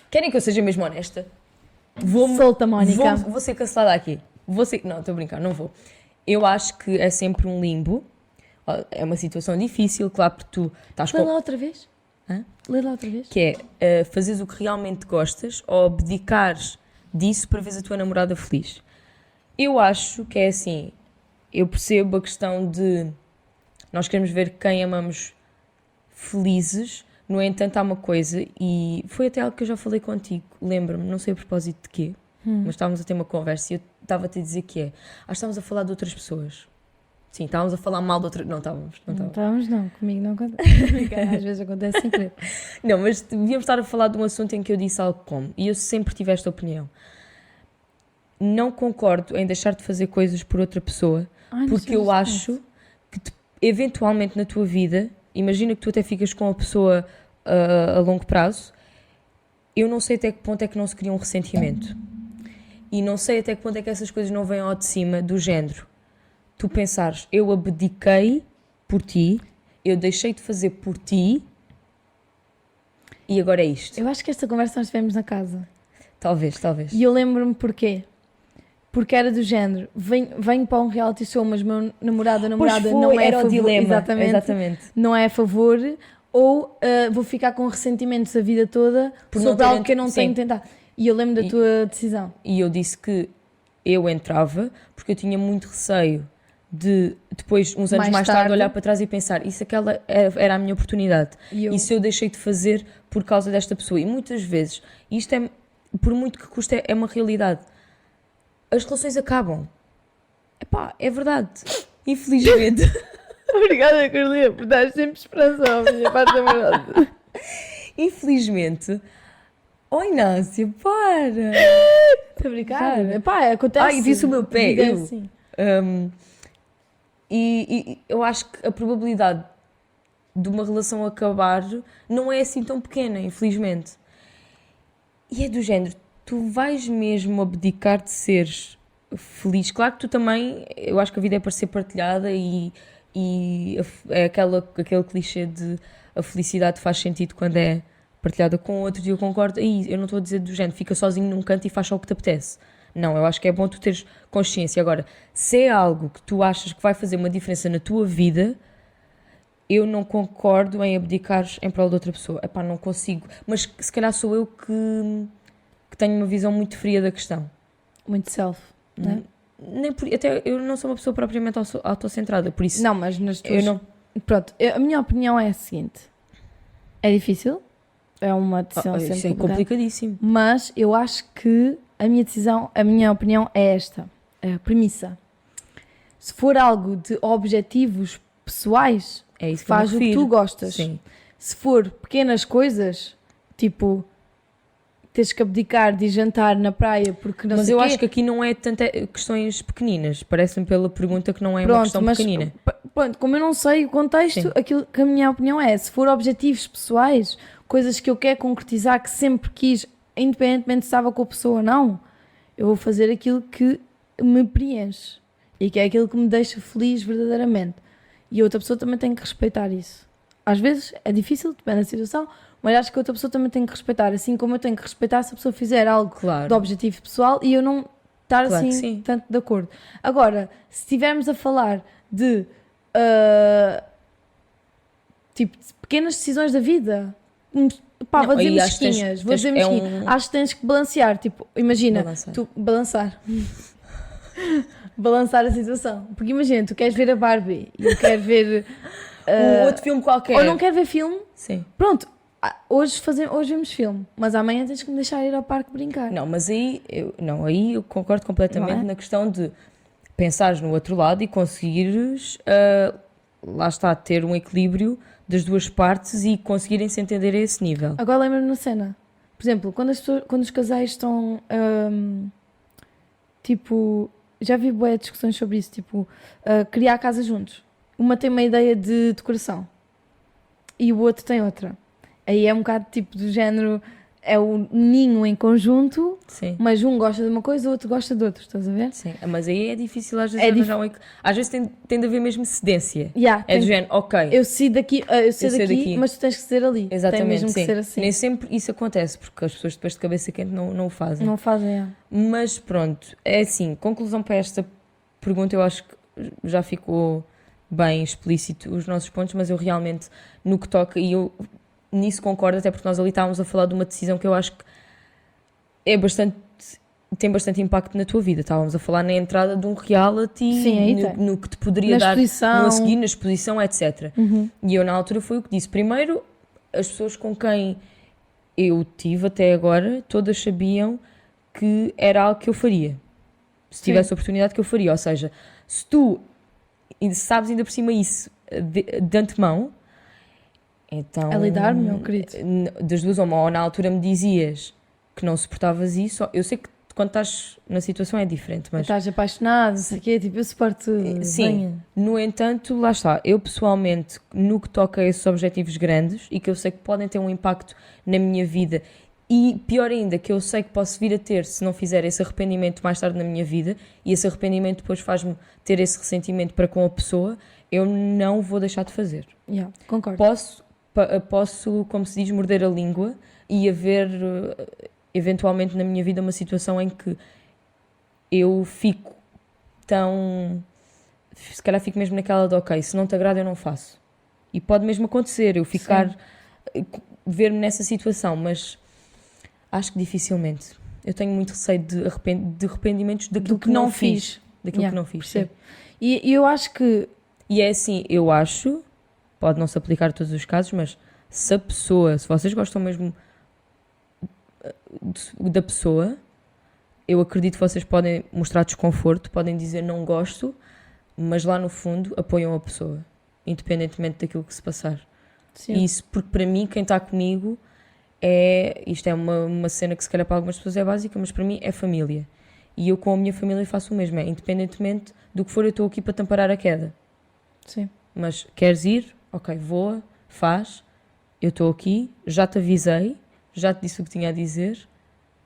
S2: Querem que eu seja mesmo honesta?
S3: Solta, Mónica.
S2: Vou ser cancelada aqui. Não, estou a brincar, não vou. Eu acho que é sempre um limbo. É uma situação difícil, claro, porque tu estás
S3: Lê lá outra vez.
S2: Hã?
S3: Lê lá outra vez.
S2: Que é fazeres o que realmente gostas ou abdicares disso para veres a tua namorada feliz. Eu acho que é assim. Eu percebo a questão de nós queremos ver quem amamos felizes. No entanto, há uma coisa, e foi até algo que eu já falei contigo, lembro-me, não sei a propósito de quê, mas estávamos a ter uma conversa e eu estava-te a dizer que estávamos a falar de outras pessoas. Sim, estávamos a falar mal de outras... Não estávamos.
S3: Não, comigo não acontece. Às vezes acontece sem querer.
S2: Não, mas devíamos estar a falar de um assunto em que eu disse algo como, e eu sempre tive esta opinião. Não concordo em deixar de fazer coisas por outra pessoa, porque eu acho que eventualmente na tua vida, imagina que tu até ficas com a pessoa a longo prazo, eu não sei até que ponto é que não se cria um ressentimento. E não sei até que ponto é que essas coisas não vêm ao de cima do género. Tu pensares, eu abdiquei por ti, eu deixei de fazer por ti e agora é isto.
S3: Eu acho que esta conversa nós tivemos na casa.
S2: Talvez.
S3: E eu lembro-me porquê. Porque era do género, venho para um reality show, mas meu namorado não é a favor.
S2: Dilema. Exatamente.
S3: Não é a favor, ou vou ficar com ressentimentos a vida toda sobre algo que eu não tenho tentado. E eu lembro da tua decisão.
S2: E eu disse que eu entrava porque eu tinha muito receio de depois, uns anos mais tarde, olhar para trás e pensar, isso aquela era a minha oportunidade. Isso eu deixei de fazer por causa desta pessoa. E muitas vezes, isto é, por muito que custe, é uma realidade. as relações acabam. Epá, é verdade. Infelizmente.
S3: Obrigada, Carolina, por dar sempre esperança à minha parte da verdade.
S2: Infelizmente. Oh, Inácio, para!
S3: Estou a brincar? Epá, acontece.
S2: Ai, disse o meu pé.
S3: Vida é
S2: Eu.
S3: assim.
S2: E eu acho que a probabilidade de uma relação acabar não é assim tão pequena, infelizmente. E é do género, tu vais mesmo abdicar de seres feliz. Claro que tu também, eu acho que a vida é para ser partilhada e é aquele clichê de a felicidade faz sentido quando é partilhada com outros, e eu concordo. E eu não estou a dizer do género, fica sozinho num canto e faz só o que te apetece. Não, eu acho que é bom tu teres consciência. Agora, se é algo que tu achas que vai fazer uma diferença na tua vida, eu não concordo em abdicares em prol de outra pessoa. Epá, não consigo. Mas se calhar sou eu que tenho uma visão muito fria da questão.
S3: Muito self, não é?
S2: Até eu não sou uma pessoa propriamente autocentrada, por isso...
S3: Não, mas nas tuas...
S2: Eu não...
S3: Pronto, a minha opinião é a seguinte. É difícil. É uma decisão sempre
S2: isso é
S3: complicada.
S2: complicadíssimo.
S3: Mas eu acho que a minha opinião é esta. É a premissa. Se for algo de objetivos pessoais,
S2: É isso que
S3: faz
S2: eu
S3: o
S2: me
S3: que tu
S2: refiro.
S3: gostas.
S2: Sim.
S3: Se for pequenas coisas, tipo, tens que abdicar de ir jantar na praia porque não
S2: Mas
S3: sei
S2: eu
S3: quê.
S2: acho que aqui não é tanto questões pequeninas. Parece-me pela pergunta que não é uma
S3: Pronto,
S2: questão
S3: mas
S2: pequenina.
S3: pronto, como eu não sei o contexto,
S2: Sim.
S3: aquilo que a minha opinião é, se for objetivos pessoais, coisas que eu quero concretizar, que sempre quis, independentemente se estava com a pessoa ou não, eu vou fazer aquilo que me preenche e que é aquilo que me deixa feliz verdadeiramente. E a outra pessoa também tem que respeitar isso. Às vezes é difícil, depende da situação, mas acho que a outra pessoa também tem que respeitar, assim como eu tenho que respeitar se a pessoa fizer algo
S2: Claro.
S3: de objetivo pessoal e eu não estar
S2: Claro que
S3: assim
S2: sim.
S3: tanto de acordo. Agora, se estivermos a falar de tipo de pequenas decisões da vida, pá,
S2: Não,
S3: vou dizer
S2: aí acho que
S3: mesquinhas, vou
S2: tens-
S3: dizer
S2: é
S3: mesquinhas.
S2: um-
S3: Acho que tens que balancear, tipo, imagina,
S2: Balançar.
S3: tu balançar. Balançar a situação. Porque imagina, tu queres ver a Barbie e eu quero ver
S2: Um outro filme qualquer.
S3: ou não quero ver filme,
S2: Sim.
S3: pronto, hoje vemos filme, mas amanhã tens que me deixar ir ao parque brincar.
S2: Não, mas aí eu concordo completamente
S3: Não é?
S2: na questão de pensares no outro lado e conseguires, lá está, ter um equilíbrio das duas partes e conseguirem se entender a esse nível.
S3: Agora lembra-me uma cena. Por exemplo, quando os casais estão tipo, já vi bué discussões sobre isso, tipo, criar casa juntos. Uma tem uma ideia de decoração e o outro tem outra. Aí é um bocado tipo do género, é o ninho em conjunto,
S2: Sim.
S3: mas um gosta de uma coisa, o outro gosta de outra, estás a ver?
S2: Sim, mas aí é difícil às vezes
S3: É
S2: arranjar às vezes tem de haver mesmo cedência.
S3: Yeah,
S2: É do género, ok.
S3: eu sei daqui,
S2: sei daqui.
S3: mas tu tens que ser ali.
S2: Exatamente,
S3: Tem mesmo
S2: sim.
S3: que ser assim.
S2: Nem sempre isso acontece, porque as pessoas depois de cabeça quente não o fazem.
S3: Não fazem, é.
S2: Mas pronto, é assim, conclusão para esta pergunta, eu acho que já ficou bem explícito os nossos pontos, mas eu realmente, no que toca, e eu nisso concordo, até porque nós ali estávamos a falar de uma decisão que eu acho que tem bastante impacto na tua vida. Estávamos a falar na entrada de um reality,
S3: Sim, aí tem.
S2: no que te poderia
S3: Na
S2: dar
S3: exposição.
S2: no a seguir, na exposição, etc.
S3: Uhum.
S2: E eu na altura foi o que disse. Primeiro, as pessoas com quem eu tive até agora, todas sabiam que era algo que eu faria. Se tivesse a oportunidade que eu faria. Ou seja, se tu sabes ainda por cima isso de antemão, então...
S3: A lidar, meu querido.
S2: Das duas, ou na altura me dizias que não suportavas isso. Eu sei que quando estás na situação é diferente, mas...
S3: Estás apaixonado, não sei o quê, tipo, eu suporto tudo.
S2: Sim,
S3: venha.
S2: no entanto, lá está, eu pessoalmente, no que toca a esses objetivos grandes e que eu sei que podem ter um impacto na minha vida e pior ainda, que eu sei que posso vir a ter se não fizer esse arrependimento mais tarde na minha vida e esse arrependimento depois faz-me ter esse ressentimento para com a pessoa, eu não vou deixar de fazer.
S3: Yeah, concordo.
S2: Posso, como se diz, morder a língua e haver eventualmente na minha vida uma situação em que eu fico se calhar fico mesmo naquela de ok, se não te agrada eu não faço. E pode mesmo acontecer, eu ver-me nessa situação, mas acho que dificilmente. Eu tenho muito receio de arrependimentos daquilo que não fiz. Daquilo que não fiz.
S3: Percebo. E eu acho que...
S2: E é assim, eu acho, pode não se aplicar a todos os casos, mas se vocês gostam mesmo da pessoa, eu acredito que vocês podem mostrar desconforto, podem dizer não gosto, mas lá no fundo apoiam a pessoa, independentemente daquilo que se passar.
S3: Sim.
S2: E isso, porque para mim, quem está comigo, isto é uma cena que se calhar para algumas pessoas é básica, mas para mim é família. E eu com a minha família faço o mesmo, independentemente do que for, eu estou aqui para te amparar a queda.
S3: Sim.
S2: Mas queres ir? Ok, voa, faz, eu estou aqui, já te avisei, já te disse o que tinha a dizer,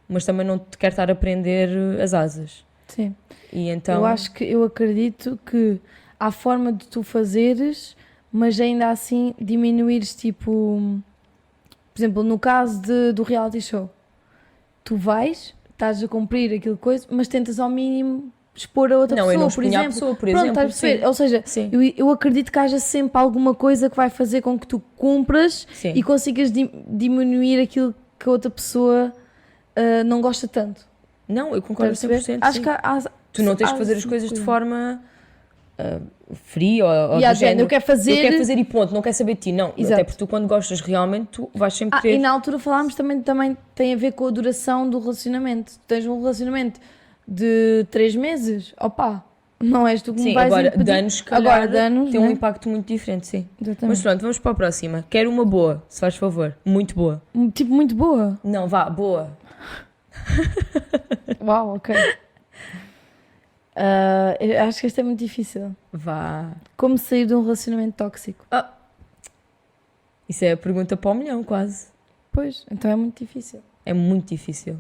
S2: mas também não te quero estar a prender as asas.
S3: Sim.
S2: E então...
S3: Eu acredito que há forma de tu fazeres, mas ainda assim diminuires, tipo, por exemplo, no caso do reality show, tu estás a cumprir aquilo coisa, mas tentas ao mínimo expor a outra
S2: não,
S3: pessoa,
S2: eu não
S3: por
S2: expunha
S3: exemplo.
S2: a pessoa, por
S3: Pronto,
S2: exemplo.
S3: estás a perceber?
S2: Sim.
S3: Ou seja,
S2: Sim.
S3: eu acredito que haja sempre alguma coisa que vai fazer com que tu cumpras
S2: Sim.
S3: e consigas diminuir aquilo que a outra pessoa não gosta tanto.
S2: Não, eu concordo 100%.
S3: Acho
S2: sim.
S3: que
S2: Tu não tens que fazer as coisas de forma fria ou do género.
S3: Eu quero fazer
S2: E ponto, não quero saber de ti, não.
S3: Exato.
S2: Até porque tu quando gostas realmente, tu vais sempre querer...
S3: E na altura falámos também tem a ver com a duração do relacionamento. Tu tens um relacionamento de 3 meses, opá, não és tu que me
S2: Sim,
S3: vais
S2: agora
S3: impedir.
S2: danos, calhar,
S3: danos,
S2: tem um
S3: né?
S2: impacto muito diferente, sim.
S3: Exatamente.
S2: Mas pronto, vamos para a próxima. Quero uma boa, se faz favor. Muito boa.
S3: Tipo, muito boa.
S2: Não, vá, boa.
S3: Uau, ok. Eu acho que esta é muito difícil.
S2: Vá.
S3: Como sair de um relacionamento tóxico?
S2: Isso é a pergunta para o milhão, quase.
S3: Pois, então é muito difícil.
S2: É muito difícil.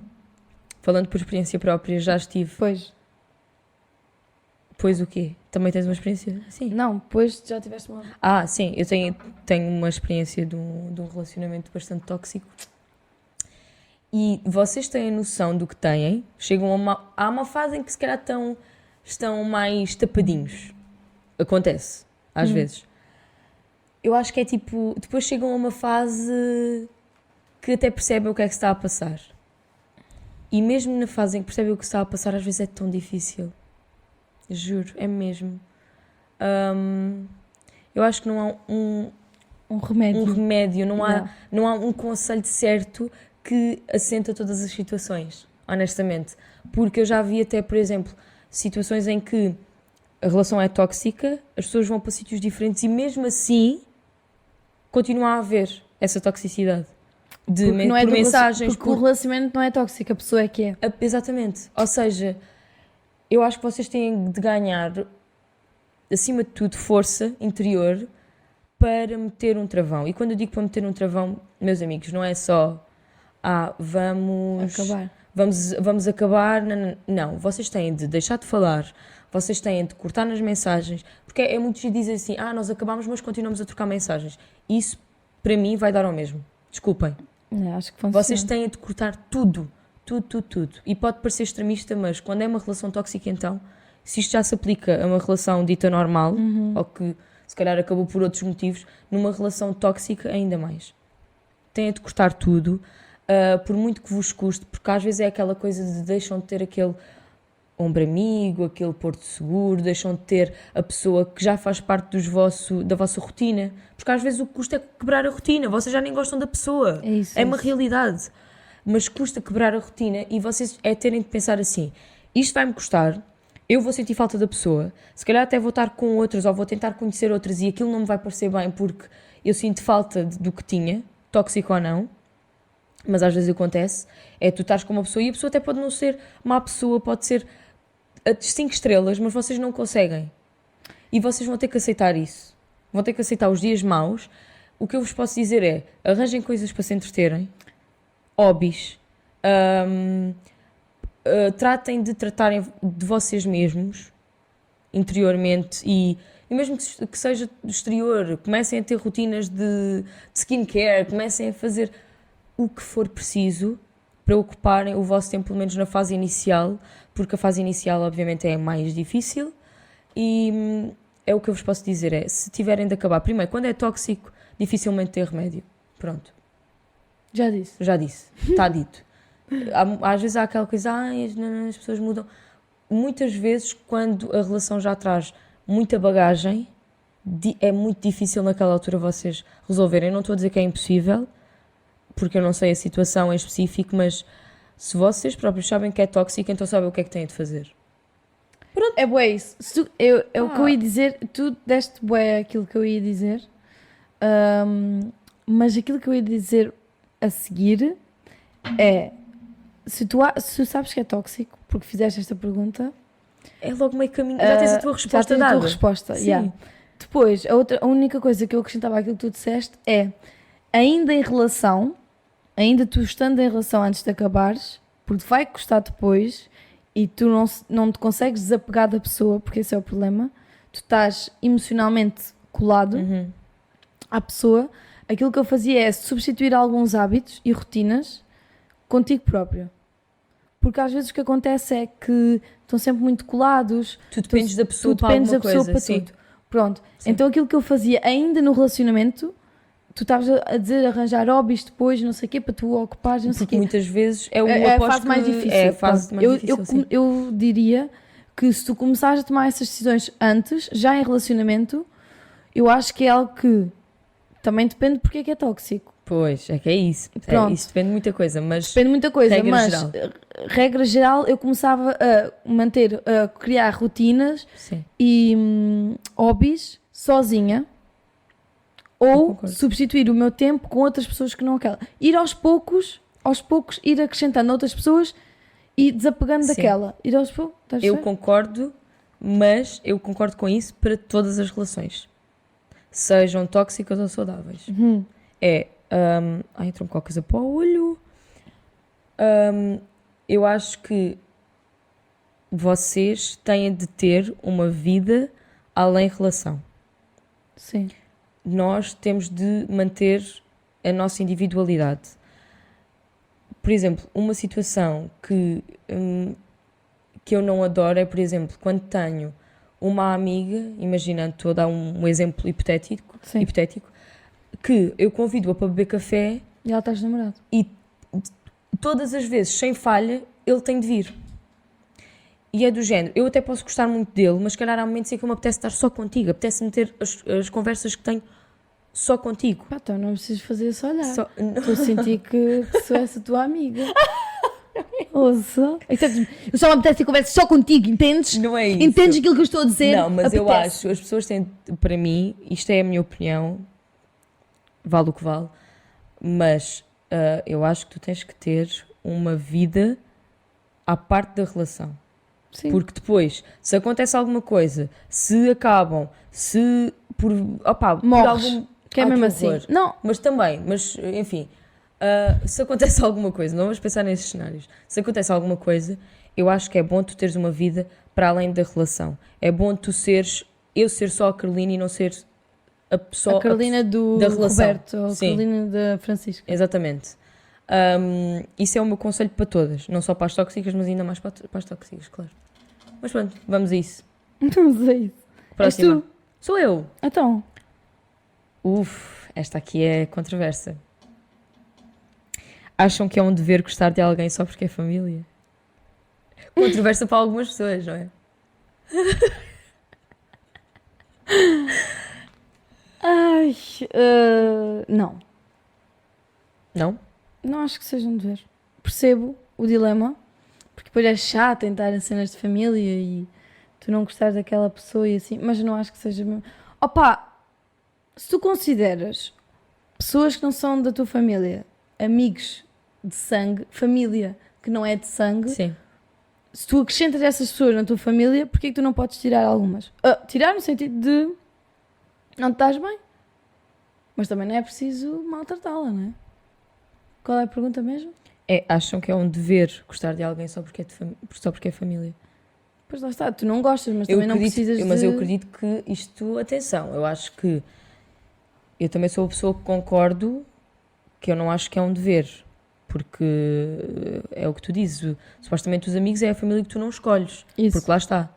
S2: Falando por experiência própria, já estive.
S3: Pois.
S2: Pois o quê? Também tens uma experiência? Sim.
S3: Não, pois já tiveste uma...
S2: Sim, eu tenho uma experiência de um relacionamento bastante tóxico. E vocês têm a noção do que têm, há uma fase em que se calhar estão mais tapadinhos. Acontece, às vezes. Eu acho que é tipo, depois chegam a uma fase que até percebem o que é que se está a passar. E mesmo na fase em que percebem o que se está a passar, às vezes é tão difícil. Juro, é mesmo. Eu acho que não há
S3: um remédio.
S2: Não há um conselho certo que assenta todas as situações, honestamente. Porque eu já vi até, por exemplo, situações em que a relação é tóxica, as pessoas vão para sítios diferentes e mesmo assim continua a haver essa toxicidade. Por mensagens.
S3: Porque o relacionamento não é tóxico, a pessoa é que é.
S2: Exatamente. Ou seja, eu acho que vocês têm de ganhar, acima de tudo, força interior para meter um travão. E quando eu digo para meter um travão, meus amigos, não é só vamos acabar. Não, vocês têm de deixar de falar, vocês têm de cortar nas mensagens, porque é muitos que dizem assim, nós acabámos, mas continuamos a trocar mensagens. Isso, para mim, vai dar ao mesmo. Desculpem.
S3: Acho que funciona.
S2: Vocês têm de cortar tudo. E pode parecer extremista, mas quando é uma relação tóxica, então, se isto já se aplica a uma relação dita normal, ou que se calhar acabou por outros motivos, numa relação tóxica ainda mais. Têm de cortar tudo, por muito que vos custe, porque às vezes é aquela coisa de deixam de ter aquele ombro amigo, aquele porto seguro, deixam de ter a pessoa que já faz parte da vossa rotina, porque às vezes o que custa é quebrar a rotina, vocês já nem gostam da pessoa, é uma realidade, mas custa quebrar a rotina e vocês terem de pensar assim, isto vai-me custar, eu vou sentir falta da pessoa, se calhar até vou estar com outras ou vou tentar conhecer outras e aquilo não me vai parecer bem porque eu sinto falta do que tinha, tóxico ou não, mas às vezes acontece, tu estás com uma pessoa e a pessoa até pode não ser má pessoa, pode ser a 5 estrelas, mas vocês não conseguem. E vocês vão ter que aceitar isso. Vão ter que aceitar os dias maus. O que eu vos posso dizer é, arranjem coisas para se entreterem, hobbies, tratem de tratarem de vocês mesmos, interiormente, e mesmo que seja do exterior, comecem a ter rotinas de skincare, comecem a fazer o que for preciso para ocuparem o vosso tempo, pelo menos na fase inicial, porque a fase inicial obviamente é a mais difícil e é o que eu vos posso dizer, se tiverem de acabar, primeiro, quando é tóxico, dificilmente tem remédio, pronto.
S3: Já disse.
S2: Está dito. Às vezes há aquela coisa, as pessoas mudam. Muitas vezes, quando a relação já traz muita bagagem, é muito difícil naquela altura vocês resolverem. Eu não estou a dizer que é impossível, porque eu não sei a situação em específico, mas Se vocês próprios sabem que é tóxico, então sabem o que é que têm de fazer.
S3: É bué isso. É o que eu ia dizer, tu deste bué aquilo que eu ia dizer, mas aquilo que eu ia dizer a seguir é, se tu sabes que é tóxico, porque fizeste esta pergunta,
S2: É logo meio caminho, já tens a tua resposta
S3: já tens a
S2: dada.
S3: tua resposta,
S2: Sim.
S3: yeah. Depois, a única coisa que eu acrescentava àquilo que tu disseste é, ainda tu estando em relação antes de acabares, porque vai custar depois e tu não te consegues desapegar da pessoa, porque esse é o problema, tu estás emocionalmente colado
S2: Uhum.
S3: à pessoa, aquilo que eu fazia é substituir alguns hábitos e rotinas contigo próprio. Porque às vezes o que acontece é que estão sempre muito colados,
S2: Tu dependes da pessoa
S3: tu
S2: para
S3: dependes
S2: alguma
S3: da pessoa
S2: coisa.
S3: para
S2: Sim.
S3: tudo. Pronto.
S2: Sim.
S3: Então aquilo que eu fazia ainda no relacionamento, tu estavas a dizer arranjar hobbies depois, não sei o quê, para tu ocupares, não sei o
S2: Porque
S3: quê.
S2: muitas vezes é o
S3: É a
S2: oposto
S3: fase mais
S2: que-
S3: difícil.
S2: É a fase
S3: Pronto.
S2: mais difícil, sim.
S3: Eu diria que se tu começares a tomar essas decisões antes, já em relacionamento, eu acho que é algo que também depende porque é que é tóxico.
S2: Pois, é que é isso.
S3: Pronto.
S2: Isso depende de muita coisa, mas
S3: Depende de muita coisa,
S2: Regra
S3: mas
S2: geral.
S3: regra geral eu começava a criar rotinas
S2: sim.
S3: e hobbies sozinha
S2: Eu
S3: ou
S2: concordo.
S3: substituir o meu tempo com outras pessoas que não aquela. Ir aos poucos ir acrescentando outras pessoas e desapegando
S2: Sim.
S3: daquela. Ir aos poucos, estás a
S2: Eu
S3: ver?
S2: concordo, mas eu concordo com isso para todas as relações. Sejam tóxicas ou saudáveis. É. Ai, entrou-me qualquer coisa para o olho. Eu acho que vocês têm de ter uma vida além relação.
S3: Sim.
S2: Nós temos de manter a nossa individualidade. Por exemplo, uma situação que eu não adoro é, por exemplo, quando tenho uma amiga, imaginando, estou a dar um exemplo hipotético,
S3: Sim.
S2: que eu convido-a para beber café
S3: E ela estás namorado.
S2: e todas as vezes, sem falha, ele tem de vir. E é do género, eu até posso gostar muito dele, mas se calhar há momentos em que eu me apetece estar só contigo, apetece-me ter as conversas que tenho só contigo.
S3: Pá, então não precisas fazer esse olhar.
S2: Só-
S3: Estou a sentir que sou essa tua amiga. Ouça. Eu só me apetece ter conversa só contigo, entendes?
S2: Não é isso.
S3: Entendes aquilo que eu estou a dizer?
S2: Não, mas eu
S3: Apetece.
S2: acho, as pessoas têm, para mim, isto é a minha opinião, vale o que vale, mas eu acho que tu tens que ter uma vida à parte da relação.
S3: Sim.
S2: Porque depois, se acontece alguma coisa, se acabam, se por
S3: Morres.
S2: algum...
S3: Que é
S2: Ai,
S3: mesmo
S2: que
S3: assim.
S2: horror.
S3: Não,
S2: Mas também, enfim, se acontece alguma coisa, não vamos pensar nesses cenários, se acontece alguma coisa, eu acho que é bom tu teres uma vida para além da relação. É bom tu eu ser só a Carolina e não ser a pessoa...
S3: a Carolina do
S2: da relação.
S3: Roberto, ou a
S2: Sim.
S3: Carolina da Francisca.
S2: Exatamente. Isso é o meu conselho para todas, não só para as tóxicas, mas ainda mais para as tóxicas, claro. Mas pronto, vamos a isso.
S3: Não sei.
S2: Próxima.
S3: És tu?
S2: Sou eu.
S3: Então,
S2: Esta aqui é controversa. Acham que é um dever gostar de alguém só porque é família? Controversa para algumas pessoas, não é?
S3: ai, não.
S2: Não?
S3: Não acho que seja um dever. Percebo o dilema, porque depois é chato entrar em cenas de família e tu não gostares daquela pessoa e assim, mas não acho que seja mesmo. Opa, se tu consideras pessoas que não são da tua família, amigos de sangue, família que não é de sangue,
S2: Sim.
S3: se tu acrescentas essas pessoas na tua família, porquê que tu não podes tirar algumas? Tirar no sentido de não te estás bem, mas também não é preciso maltratá-la, não é? Qual é a pergunta mesmo?
S2: Acham que é um dever gostar de alguém só porque é família?
S3: Pois lá está, tu não gostas, mas também não precisas
S2: Mas
S3: de...
S2: eu acredito que isto, atenção, eu acho que eu também sou a pessoa que concordo que eu não acho que é um dever, porque é o que tu dizes, supostamente os amigos é a família que tu não escolhes,
S3: Isso.
S2: porque lá está,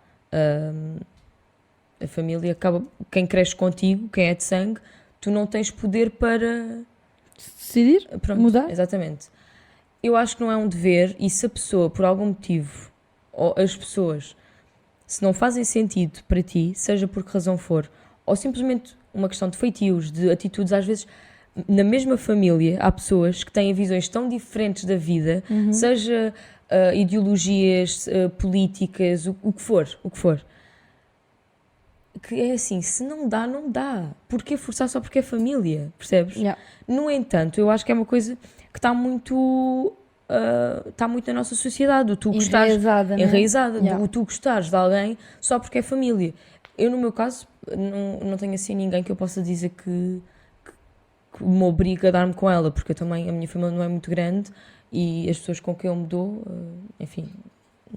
S2: a família acaba, quem cresce contigo, quem é de sangue, tu não tens poder para...
S3: Decidir?
S2: Pronto,
S3: Mudar?
S2: Exatamente. Eu acho que não é um dever e se a pessoa, por algum motivo, ou as pessoas, se não fazem sentido para ti, seja por que razão for, ou simplesmente uma questão de feitios, de atitudes, às vezes na mesma família há pessoas que têm visões tão diferentes da vida, seja ideologias, políticas, o que for, que é assim, se não dá, não dá. Porquê forçar só porque é família, percebes?
S3: Yeah.
S2: No entanto, eu acho que é uma coisa que está muito na nossa sociedade, o tu gostares,
S3: Enraizada, né?
S2: enraizada,
S3: Yeah.
S2: o tu gostares de alguém só porque é família. Eu, no meu caso, não tenho assim ninguém que eu possa dizer que me obriga a dar-me com ela, porque eu também, a minha família não é muito grande e as pessoas com quem eu me dou, enfim,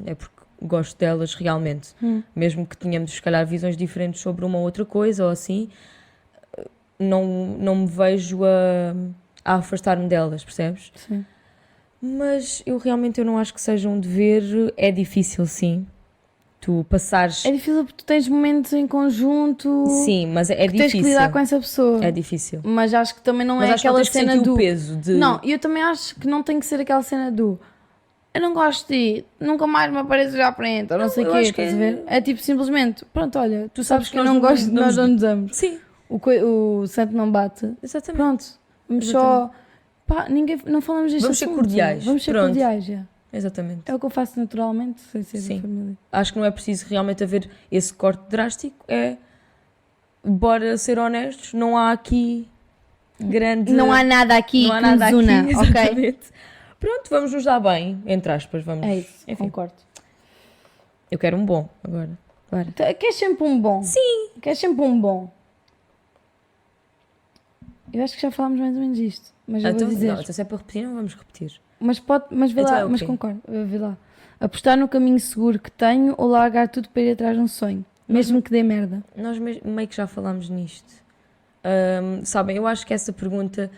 S2: é porque gosto delas realmente. Mesmo que tenhamos, se calhar, visões diferentes sobre uma outra coisa ou assim, não me vejo a afastar-me delas, percebes?
S3: Sim.
S2: Mas eu não acho que seja um dever. É difícil, sim. Tu passares...
S3: É difícil porque tu tens momentos em conjunto.
S2: Sim, mas é
S3: que tens
S2: difícil.
S3: que lidar com essa pessoa.
S2: É difícil.
S3: Mas acho que também não
S2: Mas
S3: é
S2: acho que não
S3: aquela
S2: tens que
S3: cena
S2: sentir
S3: do.
S2: o peso de...
S3: Não, eu também acho que não tem que ser aquela cena do. Eu não gosto de ti, nunca mais me apareço já à frente, ou não sei o
S2: eu
S3: quê,
S2: acho que
S3: estás a ver? É tipo simplesmente, pronto, olha, tu sabes que eu
S2: nós
S3: não
S2: não
S3: gosto,
S2: nos-
S3: nós não nos damos.
S2: Sim,
S3: O santo não bate.
S2: exatamente.
S3: Pronto, vamos só. Pá, não falamos deste
S2: Vamos ser
S3: assunto.
S2: cordiais,
S3: Vamos ser
S2: pronto.
S3: cordiais, já.
S2: Exatamente.
S3: É o que eu faço naturalmente, sem ser
S2: Sim.
S3: da família.
S2: Acho que não é preciso realmente haver esse corte drástico. Bora ser honestos, não há aqui grande...
S3: Não há nada aqui
S2: não há
S3: que
S2: nada
S3: nos una,
S2: aqui,
S3: ok?
S2: exatamente. Pronto, vamos nos dar bem, entre aspas, vamos.
S3: É isso,
S2: Enfim.
S3: concordo.
S2: Eu quero um bom agora. Bora.
S3: Queres sempre um bom? Sim. Queres sempre um bom? Eu acho que já falámos mais ou menos isto, mas eu
S2: Então,
S3: vou dizer.
S2: não, então se é para repetir, não vamos repetir.
S3: Mas vê
S2: Então
S3: lá,
S2: é o
S3: mas
S2: quê?
S3: concordo, vê lá. Apostar no caminho seguro que tenho ou largar tudo para ir atrás de um sonho, mesmo que dê merda.
S2: Nós meio que já falámos nisto. Sabem, eu acho que essa pergunta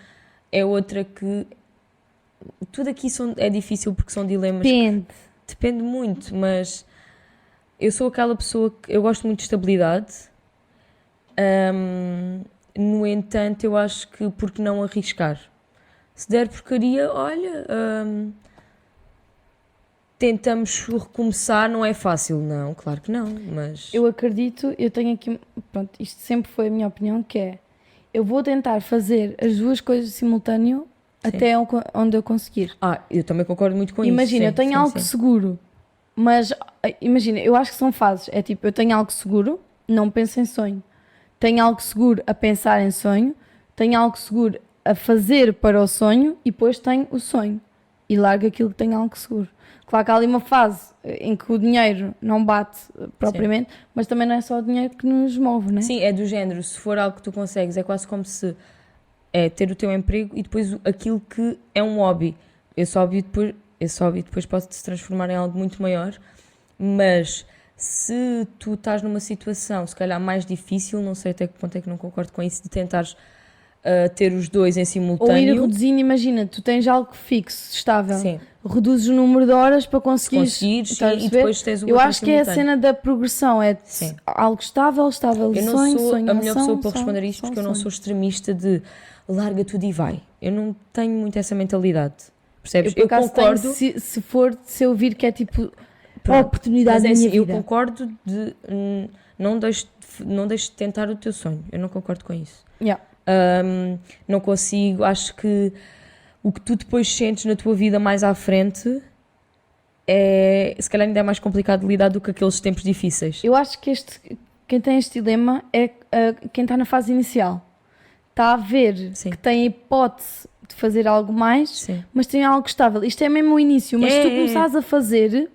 S2: é outra que... Tudo aqui é difícil porque são dilemas. Depende muito, mas eu sou aquela pessoa que eu gosto muito de estabilidade. No entanto, eu acho que por que não arriscar? Se der porcaria, olha, tentamos recomeçar, não é fácil, não, claro que não, mas...
S3: Eu acredito, eu tenho aqui, pronto, isto sempre foi a minha opinião, que é, eu vou tentar fazer as duas coisas simultâneo até onde eu conseguir.
S2: Eu também concordo muito com
S3: Imagina,
S2: isso.
S3: eu tenho algo seguro, mas imagina, eu acho que são fases. É tipo, eu tenho algo seguro, não penso em sonho. Tenho algo seguro a pensar em sonho, tenho algo seguro a fazer para o sonho e depois tenho o sonho. E largo aquilo que tenho algo seguro. Claro que há ali uma fase em que o dinheiro não bate propriamente, mas também não é só o dinheiro que nos move, não é?
S2: Sim, é do género, se for algo que tu consegues, é quase como se é ter o teu emprego e depois aquilo que é um hobby. Esse hobby depois pode se transformar em algo muito maior, mas se tu estás numa situação, se calhar mais difícil, não sei até que ponto é que não concordo com isso, de tentares ter os dois em simultâneo.
S3: Ou ir reduzindo, imagina, tu tens algo fixo, estável.
S2: Sim.
S3: Reduzes o número de horas para conseguires.
S2: Conseguires e depois tens o
S3: Eu
S2: outro
S3: acho que é a
S2: simultâneo.
S3: cena da progressão, é
S2: Sim.
S3: algo estável,
S2: Eu não
S3: sonho,
S2: sou
S3: sonho,
S2: a melhor
S3: ação,
S2: pessoa para responder isto porque eu não sou extremista de larga tudo e vai. Eu não tenho muito essa mentalidade. Percebes?
S3: Eu, por acaso,
S2: concordo.
S3: tenho, se eu vir que é tipo a oportunidade
S2: Mas
S3: da
S2: é
S3: minha
S2: assim, eu
S3: vida.
S2: concordo de não deixes de tentar o teu sonho. Eu não concordo com isso.
S3: Yeah.
S2: Não consigo. Acho que o que tu depois sentes na tua vida mais à frente é, se calhar ainda é mais complicado de lidar do que aqueles tempos difíceis.
S3: Eu acho que quem tem este dilema é quem está na fase inicial. Está a ver
S2: Sim.
S3: que tem a hipótese de fazer algo mais,
S2: Sim.
S3: mas tem algo estável. Isto é mesmo o início, mas se tu começares a fazer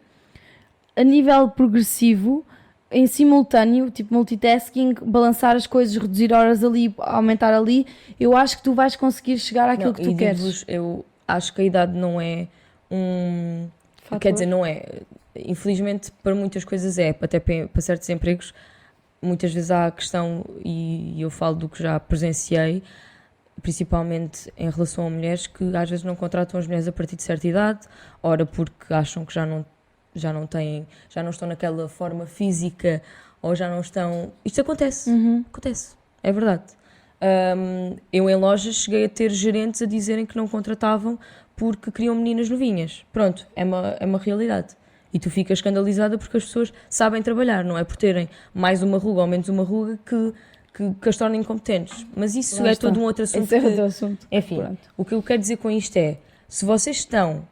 S3: a nível progressivo, em simultâneo, tipo multitasking, balançar as coisas, reduzir horas ali, aumentar ali, eu acho que tu vais conseguir chegar àquilo que tu queres.
S2: Eu acho que a idade não é um...
S3: Fator.
S2: Quer dizer, não é. Infelizmente, para muitas coisas é. Até para certos empregos, muitas vezes há a questão, e eu falo do que já presenciei, principalmente em relação a mulheres, que às vezes não contratam as mulheres a partir de certa idade, ora porque acham que já não estão naquela forma física, ou já não estão... Isto acontece. Acontece. É verdade. Eu em lojas cheguei a ter gerentes a dizerem que não contratavam porque queriam meninas novinhas. Pronto, é uma realidade. E tu ficas escandalizada porque as pessoas sabem trabalhar, não é por terem mais uma ruga ou menos uma ruga que que as torna incompetentes. Mas isso
S3: Lá
S2: é
S3: está.
S2: todo um outro assunto.
S3: Esse é
S2: que-
S3: outro assunto.
S2: Enfim,
S3: Pronto.
S2: o que eu quero dizer com isto é, se vocês estão,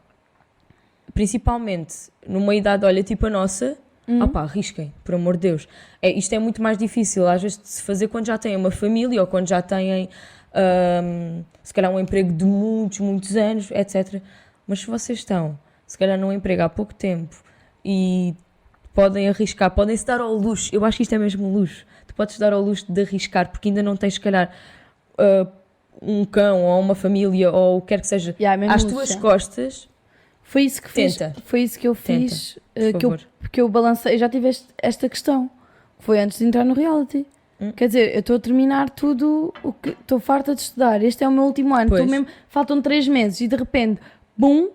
S2: principalmente numa idade, olha, tipo a nossa, opá, arrisquem, por amor de Deus. Isto é muito mais difícil, às vezes, de se fazer quando já têm uma família ou quando já têm, se calhar, um emprego de muitos, muitos anos, etc. Mas se vocês estão, se calhar, num emprego há pouco tempo e podem arriscar, podem se dar ao luxo, eu acho que isto é mesmo um luxo, tu podes dar ao luxo de arriscar, porque ainda não tens, se calhar, um cão ou uma família ou o que quer que seja,
S3: Yeah, mesmo
S2: às
S3: luxo,
S2: tuas
S3: yeah.
S2: costas,
S3: Foi isso que fiz.
S2: Tenta.
S3: Foi isso que eu
S2: Tenta,
S3: fiz.
S2: por favor.
S3: Que eu balancei. Eu já tive esta questão. Foi antes de entrar no reality. Quer dizer, eu estou a terminar tudo o que estou farta de estudar. Este é o meu último ano.
S2: Pois.
S3: Faltam 3 meses e de repente, bum,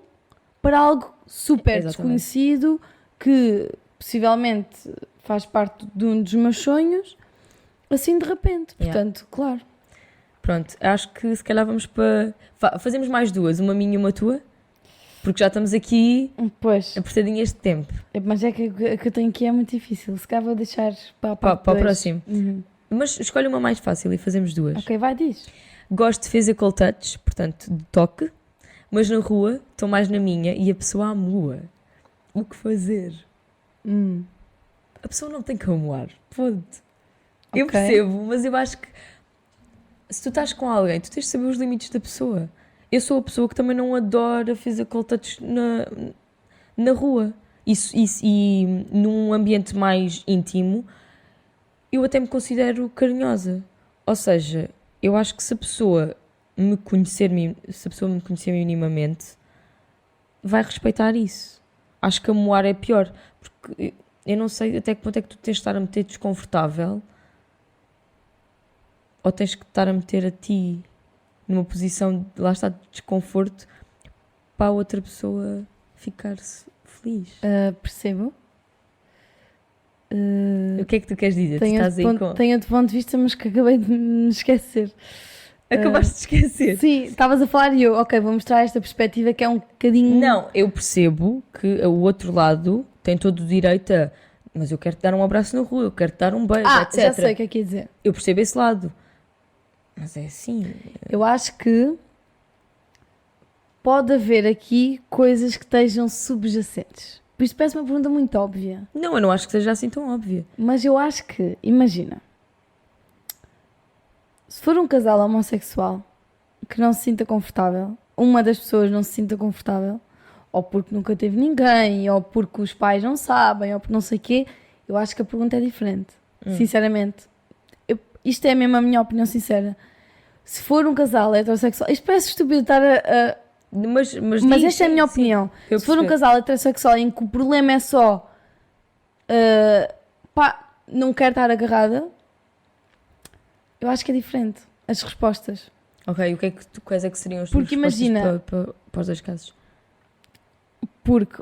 S3: para algo super
S2: Exatamente.
S3: desconhecido que possivelmente faz parte de um dos meus sonhos. Assim de repente.
S2: Yeah.
S3: Portanto, claro.
S2: Pronto, acho que se calhar vamos para... Fazemos mais duas, uma minha e uma tua, porque já estamos aqui
S3: Pois.
S2: apertadinhas de tempo.
S3: Mas é que a que eu tenho aqui é muito difícil. Se calhar vou deixar para a
S2: Para
S3: parte
S2: o
S3: dois.
S2: próximo.
S3: Uhum.
S2: Mas escolhe uma mais fácil e fazemos duas.
S3: Ok, vai, diz.
S2: Gosto de physical touch, portanto, de toque, mas na rua estou mais na minha e a pessoa amua. O que fazer? A pessoa não tem que amuar. Pode. Eu
S3: Ok.
S2: percebo, mas eu acho que se tu estás com alguém, tu tens de saber os limites da pessoa. Eu sou a pessoa que também não adora physical touch na rua. E num ambiente mais íntimo, eu até me considero carinhosa. Ou seja, eu acho que se a pessoa me conhecer minimamente, vai respeitar isso. Acho que amoar é pior, porque eu não sei até que ponto é que tu tens de estar a meter desconfortável ou tens que estar a meter a ti numa posição de, lá está, de desconforto para a outra pessoa ficar-se feliz.
S3: Percebo.
S2: O que é que tu queres dizer? Tu
S3: Tenho
S2: estás aí com...
S3: tenho outro ponto de vista, mas que acabei de me esquecer.
S2: Acabaste de esquecer.
S3: Sim, estavas a falar e eu, ok, vou mostrar esta perspectiva que é um bocadinho...
S2: Não, eu percebo que o outro lado tem todo o direito a... Mas eu quero-te dar um abraço na rua, eu quero-te dar um beijo, etc.
S3: já sei o que é que ia dizer.
S2: Eu percebo esse lado. Mas é assim.
S3: Eu acho que pode haver aqui coisas que estejam subjacentes. Por isso parece uma pergunta muito óbvia.
S2: Não, eu não acho que seja assim tão óbvia.
S3: Mas eu acho que, imagina, se for um casal homossexual que não se sinta confortável, uma das pessoas não se sinta confortável, ou porque nunca teve ninguém, ou porque os pais não sabem, ou porque não sei o quê, eu acho que a pergunta é diferente. Sinceramente. Isto é mesmo a minha opinião sincera. Se for um casal heterossexual... Isto parece estúpido estar a...
S2: Mas
S3: Mas
S2: diz,
S3: esta é a minha
S2: sim,
S3: opinião.
S2: eu
S3: Se for um
S2: percebo.
S3: casal heterossexual em que o problema é só pá, não quero estar agarrada, eu acho que é diferente. As respostas.
S2: Ok, quais é que seriam as
S3: Porque
S2: tuas respostas
S3: imagina-
S2: para os dois casos?
S3: Porque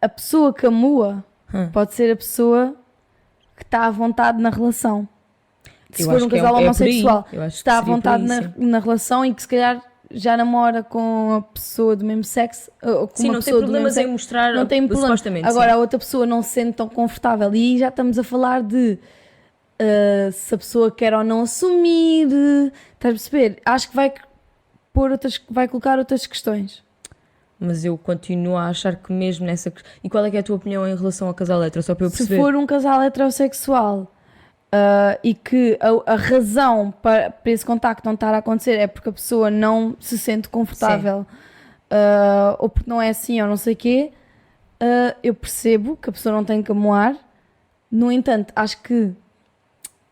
S3: a pessoa que amua pode ser a pessoa que está à vontade na relação. Se
S2: Eu
S3: for
S2: acho
S3: um
S2: que é
S3: casal
S2: por aí.
S3: homossexual,
S2: Eu acho que
S3: está à
S2: seria por
S3: vontade
S2: aí, sim.
S3: na relação e que se calhar já namora com a pessoa do mesmo sexo, ou com
S2: Sim,
S3: uma
S2: não tem
S3: pessoa do mesmo
S2: problemas
S3: sexo.
S2: em mostrar,
S3: Não tem problema.
S2: supostamente.
S3: Agora,
S2: sim.
S3: a outra pessoa não se sente tão confortável. E aí já estamos a falar de se a pessoa quer ou não assumir. Estás a perceber? Acho que vai colocar outras questões.
S2: Mas eu continuo a achar que mesmo nessa... E qual é que é a tua opinião em relação ao casal hetero? Só para eu
S3: Se
S2: perceber.
S3: for um casal heterossexual e que a razão para esse contacto não estar a acontecer é porque a pessoa não se sente confortável ou porque não é assim ou não sei o quê, eu percebo que a pessoa não tem que amoar. No entanto, acho que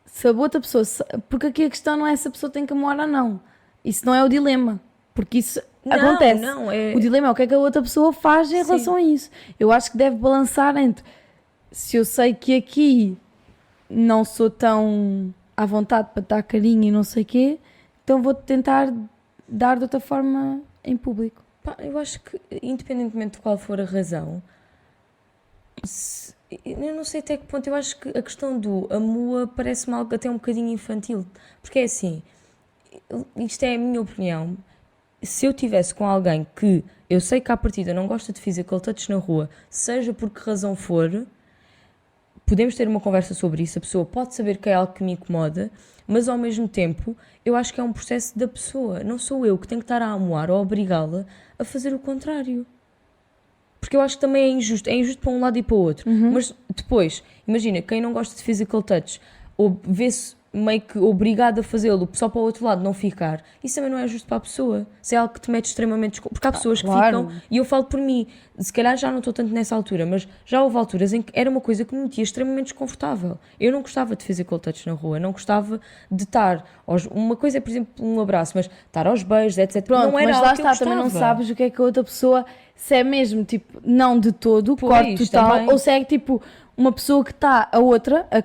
S3: se a outra pessoa... Porque aqui a questão não é se a pessoa tem que amoar ou não. Isso não é o dilema. Porque isso acontece.
S2: Não, é...
S3: O dilema é o que é que a outra pessoa faz em
S2: Sim.
S3: relação a isso. Eu acho que deve balançar entre se eu sei que aqui não sou tão à vontade para dar carinho e não sei o quê, então vou tentar dar de outra forma em público.
S2: Pá, eu acho que, independentemente de qual for a razão, eu não sei até que ponto, eu acho que a questão do amor parece-me algo até um bocadinho infantil. Porque é assim, isto é a minha opinião. Se eu estivesse com alguém que eu sei que à partida não gosta de physical touch na rua, seja por que razão for, podemos ter uma conversa sobre isso, a pessoa pode saber que é algo que me incomoda, mas ao mesmo tempo eu acho que é um processo da pessoa, não sou eu que tenho que estar a amoar ou a obrigá-la a fazer o contrário. Porque eu acho que também é injusto para um lado e para o outro. Mas depois, imagina, quem não gosta de physical touch ou vê-se meio que obrigado a fazê-lo só para o outro lado não ficar, isso também não é justo para a pessoa. Se é algo que te mete extremamente... Porque há pessoas que
S3: claro.
S2: ficam, e eu falo por mim, se calhar já não estou tanto nessa altura, mas já houve alturas em que era uma coisa que me metia extremamente desconfortável. Eu não gostava de physical touch na rua, não gostava de estar... Uma coisa é, por exemplo, um abraço, mas estar aos beijos, etc.
S3: Pronto,
S2: não era
S3: mas
S2: algo
S3: lá
S2: que eu
S3: está, também não
S2: gostava.
S3: sabes o que é que a outra pessoa, se é mesmo tipo, não de todo,
S2: Pois,
S3: corte total,
S2: também.
S3: ou se é tipo uma pessoa que está a outra, a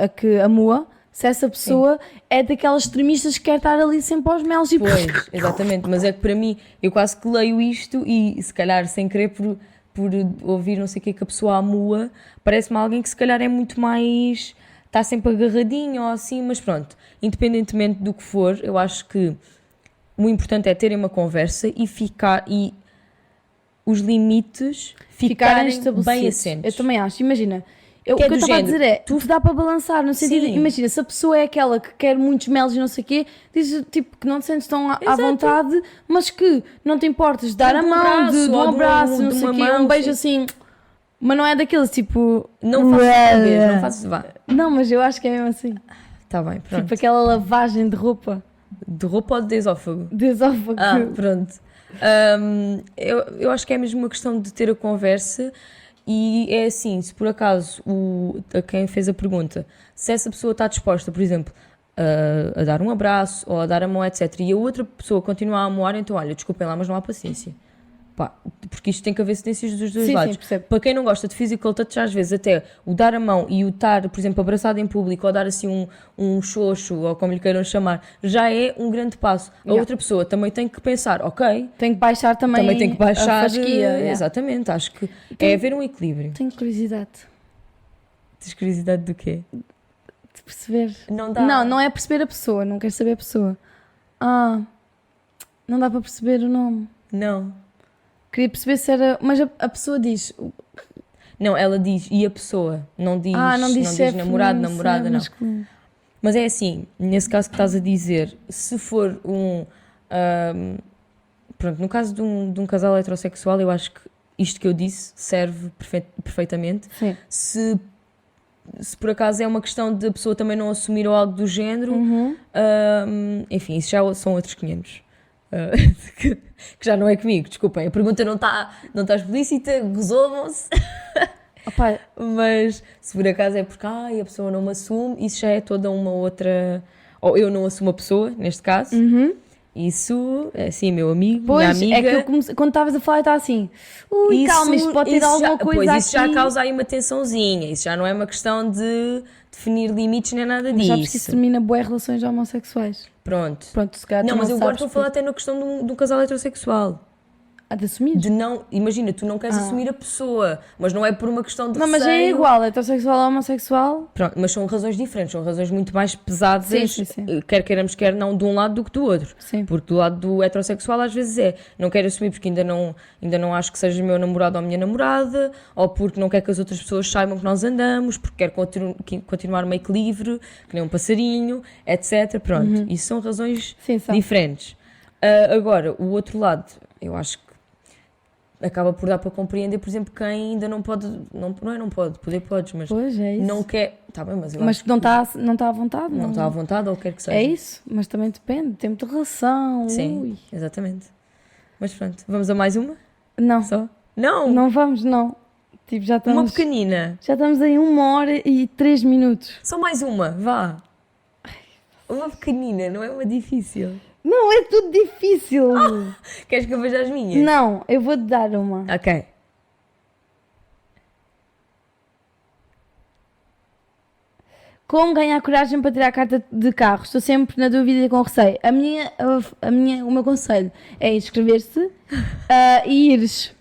S3: que amua, se essa pessoa é daquelas extremistas que quer estar ali sempre aos melos e
S2: Pois, exatamente, mas é que para mim, eu quase que leio isto e se calhar sem querer por ouvir não sei o que a pessoa amua, parece-me alguém que se calhar é muito mais, está sempre agarradinho ou assim, mas pronto, independentemente do que for, eu acho que o importante é terem uma conversa e os limites ficarem bem
S3: estabelecidos.
S2: assentes.
S3: Eu também acho, imagina. O
S2: Que é
S3: que eu
S2: do
S3: estava a
S2: género,
S3: dizer é, tu dá para balançar, no sentido,
S2: Sim.
S3: imagina, se a pessoa é aquela que quer muitos melos e não sei o quê, diz tipo que não te sentes tão à vontade, mas que não te importas de dar a
S2: De um
S3: mão,
S2: abraço,
S3: de um
S2: ou de
S3: abraço, não
S2: de
S3: sei o
S2: uma
S3: quê,
S2: mão,
S3: um beijo
S2: sim.
S3: assim, mas não é daqueles tipo...
S2: Não faças outra vez, não faças, vá.
S3: Não, mas eu acho que é mesmo assim,
S2: Está bem, pronto.
S3: tipo aquela lavagem de roupa,
S2: De roupa ou de esófago?
S3: de esófago.
S2: Pronto. Eu acho que é mesmo uma questão de ter a conversa e é assim, se por acaso a quem fez a pergunta, se essa pessoa está disposta, por exemplo, a dar um abraço ou a dar a mão, etc., e a outra pessoa continua a amoar, então olha, desculpem lá, mas não há paciência. Pá, porque isto tem que haver cedências dos dois
S3: Sim,
S2: lados.
S3: sim, percebo.
S2: Para quem não gosta de physical touch, às vezes até o dar a mão e o estar, por exemplo, abraçado em público ou dar assim um xoxo, ou como lhe queiram chamar, já é um grande passo. A outra pessoa também tem que pensar, ok,
S3: Tem que baixar também,
S2: tem que baixar.
S3: a fasquia. Yeah.
S2: Exatamente, acho que
S3: Então-
S2: é haver um equilíbrio.
S3: Tenho curiosidade
S2: Tens curiosidade do quê?
S3: de perceber.
S2: Não dá.
S3: Não é perceber a pessoa, não quero saber a pessoa. Não dá para perceber o nome.
S2: Não.
S3: Queria perceber se era. Mas a pessoa diz.
S2: Não, ela diz, e a pessoa? Não diz,
S3: Não diz se é
S2: namorado,
S3: feminino, se é
S2: namorada, não.
S3: masculino.
S2: Mas é assim, nesse caso que estás a dizer, se for pronto, no caso de um casal heterossexual, eu acho que isto que eu disse serve perfeitamente.
S3: Sim.
S2: Se por acaso é uma questão de a pessoa também não assumir ou algo do género, enfim, isso já são outros 500. Que já não é comigo, desculpem, a pergunta não está explícita, resolvam-se.
S3: Opa,
S2: Mas se por acaso é porque a pessoa não me assume, isso já é toda uma outra. Ou eu não assumo a pessoa, neste caso. Isso é assim, meu amigo,
S3: pois,
S2: minha amiga.
S3: é que eu comecei, quando estavas a falar, estava assim. Ui, calma, isto pode ter
S2: isso
S3: alguma
S2: já,
S3: coisa
S2: pois,
S3: aqui.
S2: isso já causa aí uma tensãozinha. Isso já não é uma questão de definir limites nem nada
S3: Mas sabes que isso
S2: disso.
S3: termina boas relações homossexuais.
S2: Pronto.
S3: Pronto, se calhar tu
S2: Não, mas eu agora
S3: sabes
S2: estou a falar até na questão de um casal heterossexual.
S3: de assumir.
S2: De não, imagina, tu não queres assumir a pessoa, mas não é por uma questão de
S3: Não, mas é
S2: receio.
S3: igual, heterossexual ou homossexual.
S2: Pronto, mas são razões diferentes, são razões muito mais pesadas,
S3: Sim.
S2: quer queiramos, quer não, de um lado do que do outro.
S3: Sim.
S2: Porque do lado do heterossexual às vezes não quero assumir porque ainda não acho que seja meu namorado ou minha namorada, ou porque não quer que as outras pessoas saibam que nós andamos, porque quer continuar meio que livre, que nem um passarinho, etc. Pronto, isso são razões
S3: Sim, são.
S2: diferentes. Agora, o outro lado, eu acho que acaba por dar para compreender, por exemplo, quem ainda não pode, não pode, poder podes, mas
S3: Pois, é isso.
S2: não quer, está bem, mas eu
S3: Mas
S2: acho
S3: que não está à vontade.
S2: que não está à vontade ou quer que seja.
S3: É isso, mas também depende, tem muita relação.
S2: Sim,
S3: Ui.
S2: exatamente. Mas pronto, vamos a mais uma?
S3: Não,
S2: Só? Não!
S3: não vamos, não. Tipo, já
S2: Uma
S3: estamos,
S2: pequenina.
S3: já estamos em 1h03.
S2: Só mais uma, vá. Uma pequenina, não é uma difícil.
S3: Não, é tudo difícil.
S2: Queres que eu veja as minhas?
S3: Não, eu vou-te dar uma.
S2: Ok.
S3: Como ganhar coragem para tirar a carta de carro? Estou sempre na dúvida e com receio. O meu conselho é inscrever-se e ires.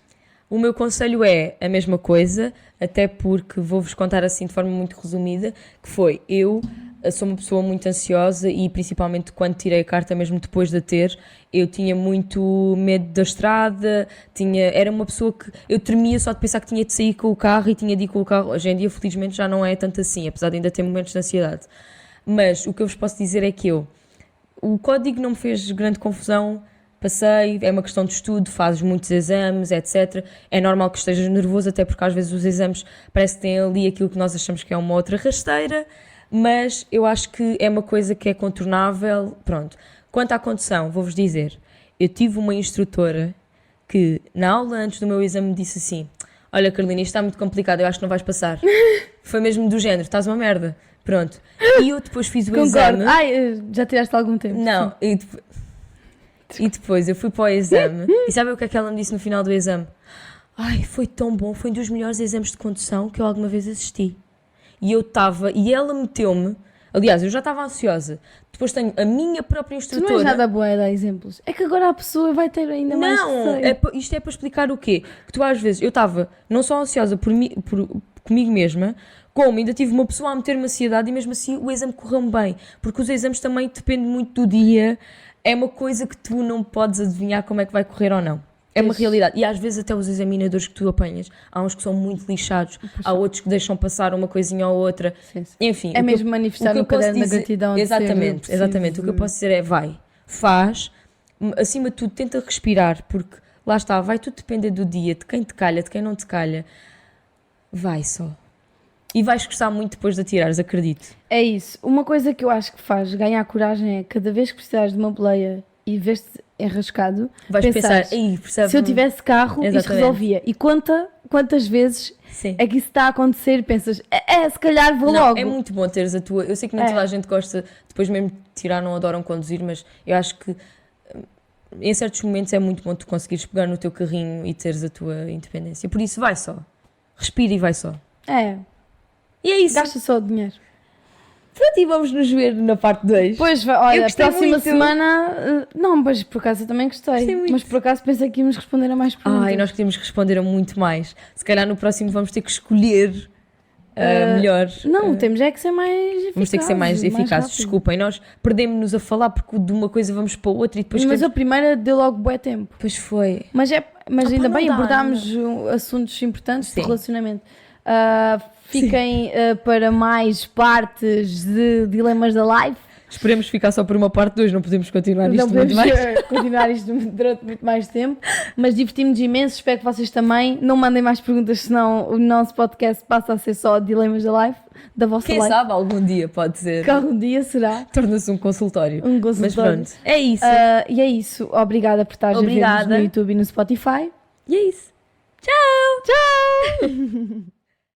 S2: O meu conselho é a mesma coisa, até porque vou-vos contar assim de forma muito resumida, que foi eu Eu sou uma pessoa muito ansiosa e principalmente quando tirei a carta, mesmo depois de a ter, eu tinha muito medo da estrada, era uma pessoa que eu tremia só de pensar que tinha de sair com o carro e tinha de ir com o carro. Hoje em dia, felizmente, já não é tanto assim, apesar de ainda ter momentos de ansiedade. Mas o que eu vos posso dizer é que o código não me fez grande confusão, passei, é uma questão de estudo, fazes muitos exames, etc. É normal que estejas nervoso, até porque às vezes os exames parece que têm ali aquilo que nós achamos que é uma outra rasteira, mas eu acho que é uma coisa que é contornável, pronto. Quanto à condução, vou-vos dizer, eu tive uma instrutora que na aula antes do meu exame me disse assim: olha Carolina, isto está muito complicado, eu acho que não vais passar. Foi mesmo do género, estás uma merda, pronto. E eu depois fiz o exame.
S3: Ai, já tiraste algum tempo.
S2: Não, e depois eu fui para o exame e sabe o que é que ela me disse no final do exame? Ai, foi tão bom, foi um dos melhores exames de condução que eu alguma vez assisti. E ela meteu-me, aliás, eu já estava ansiosa, depois tenho a minha própria
S3: Tu
S2: instrutora.
S3: não és nada boa a dar exemplos. É que agora a pessoa vai ter ainda mais receio.
S2: Isto é para explicar o quê? Que tu às vezes, eu estava não só ansiosa comigo mesma, como ainda tive uma pessoa a meter-me ansiedade e mesmo assim o exame correu-me bem, porque os exames também dependem muito do dia, é uma coisa que tu não podes adivinhar como é que vai correr ou não. É uma realidade. E às vezes até os examinadores que tu apanhas, há uns que são muito lixados, há outros que deixam passar uma coisinha ou outra.
S3: Sim, sim.
S2: Enfim.
S3: É mesmo manifestar no caderno da gratidão.
S2: Exatamente. O que eu posso dizer é faz, acima de tudo tenta respirar, porque lá está, vai tudo depender do dia, de quem te calha, de quem não te calha. Vai só. E vais gostar muito depois de atirares, acredito.
S3: É isso. Uma coisa que eu acho que faz ganhar coragem é cada vez que precisares de uma boleia e vês-te enrascado,
S2: vais pensar,
S3: se eu tivesse carro, isto resolvia. E quantas vezes é que isso está a acontecer e pensas, se calhar vou logo.
S2: É muito bom teres a tua... Eu sei que nem toda a gente gosta, depois mesmo de tirar não adoram conduzir, mas eu acho que em certos momentos é muito bom tu conseguires pegar no teu carrinho e teres a tua independência. Por isso vai só. Respira e vai só. E é isso.
S3: Gasta só o dinheiro.
S2: Pronto, e vamos nos ver na parte 2.
S3: Pois, olha, a próxima semana... Não, mas por acaso eu também gostei. Mas por acaso pensei que íamos responder a mais perguntas.
S2: E nós queríamos responder a muito mais. Se calhar no próximo vamos ter que escolher melhor.
S3: Não, temos que ser mais eficazes.
S2: Vamos ter que ser mais eficazes, desculpem. Nós perdemos-nos a falar porque de uma coisa vamos para outra e depois...
S3: Mas a primeira deu logo bué tempo.
S2: Pois foi.
S3: Mas ainda bem, abordámos assuntos importantes de relacionamento. Fiquem para mais partes de Dilemas da Life.
S2: Esperemos ficar só por uma parte 2, não podemos continuar isto
S3: muito mais.
S2: Não podemos
S3: continuar isto durante muito mais tempo, mas divertimos-nos imenso, espero que vocês também. Não mandem mais perguntas, senão o nosso podcast passa a ser só Dilemas da Life, da vossa
S2: Quem
S3: life.
S2: sabe algum dia pode ser.
S3: Que algum dia será.
S2: Torna-se um consultório. Mas pronto,
S3: é isso. E é isso. Obrigada por estares a ver-nos no YouTube e no Spotify.
S2: E é isso. Tchau!
S3: Tchau!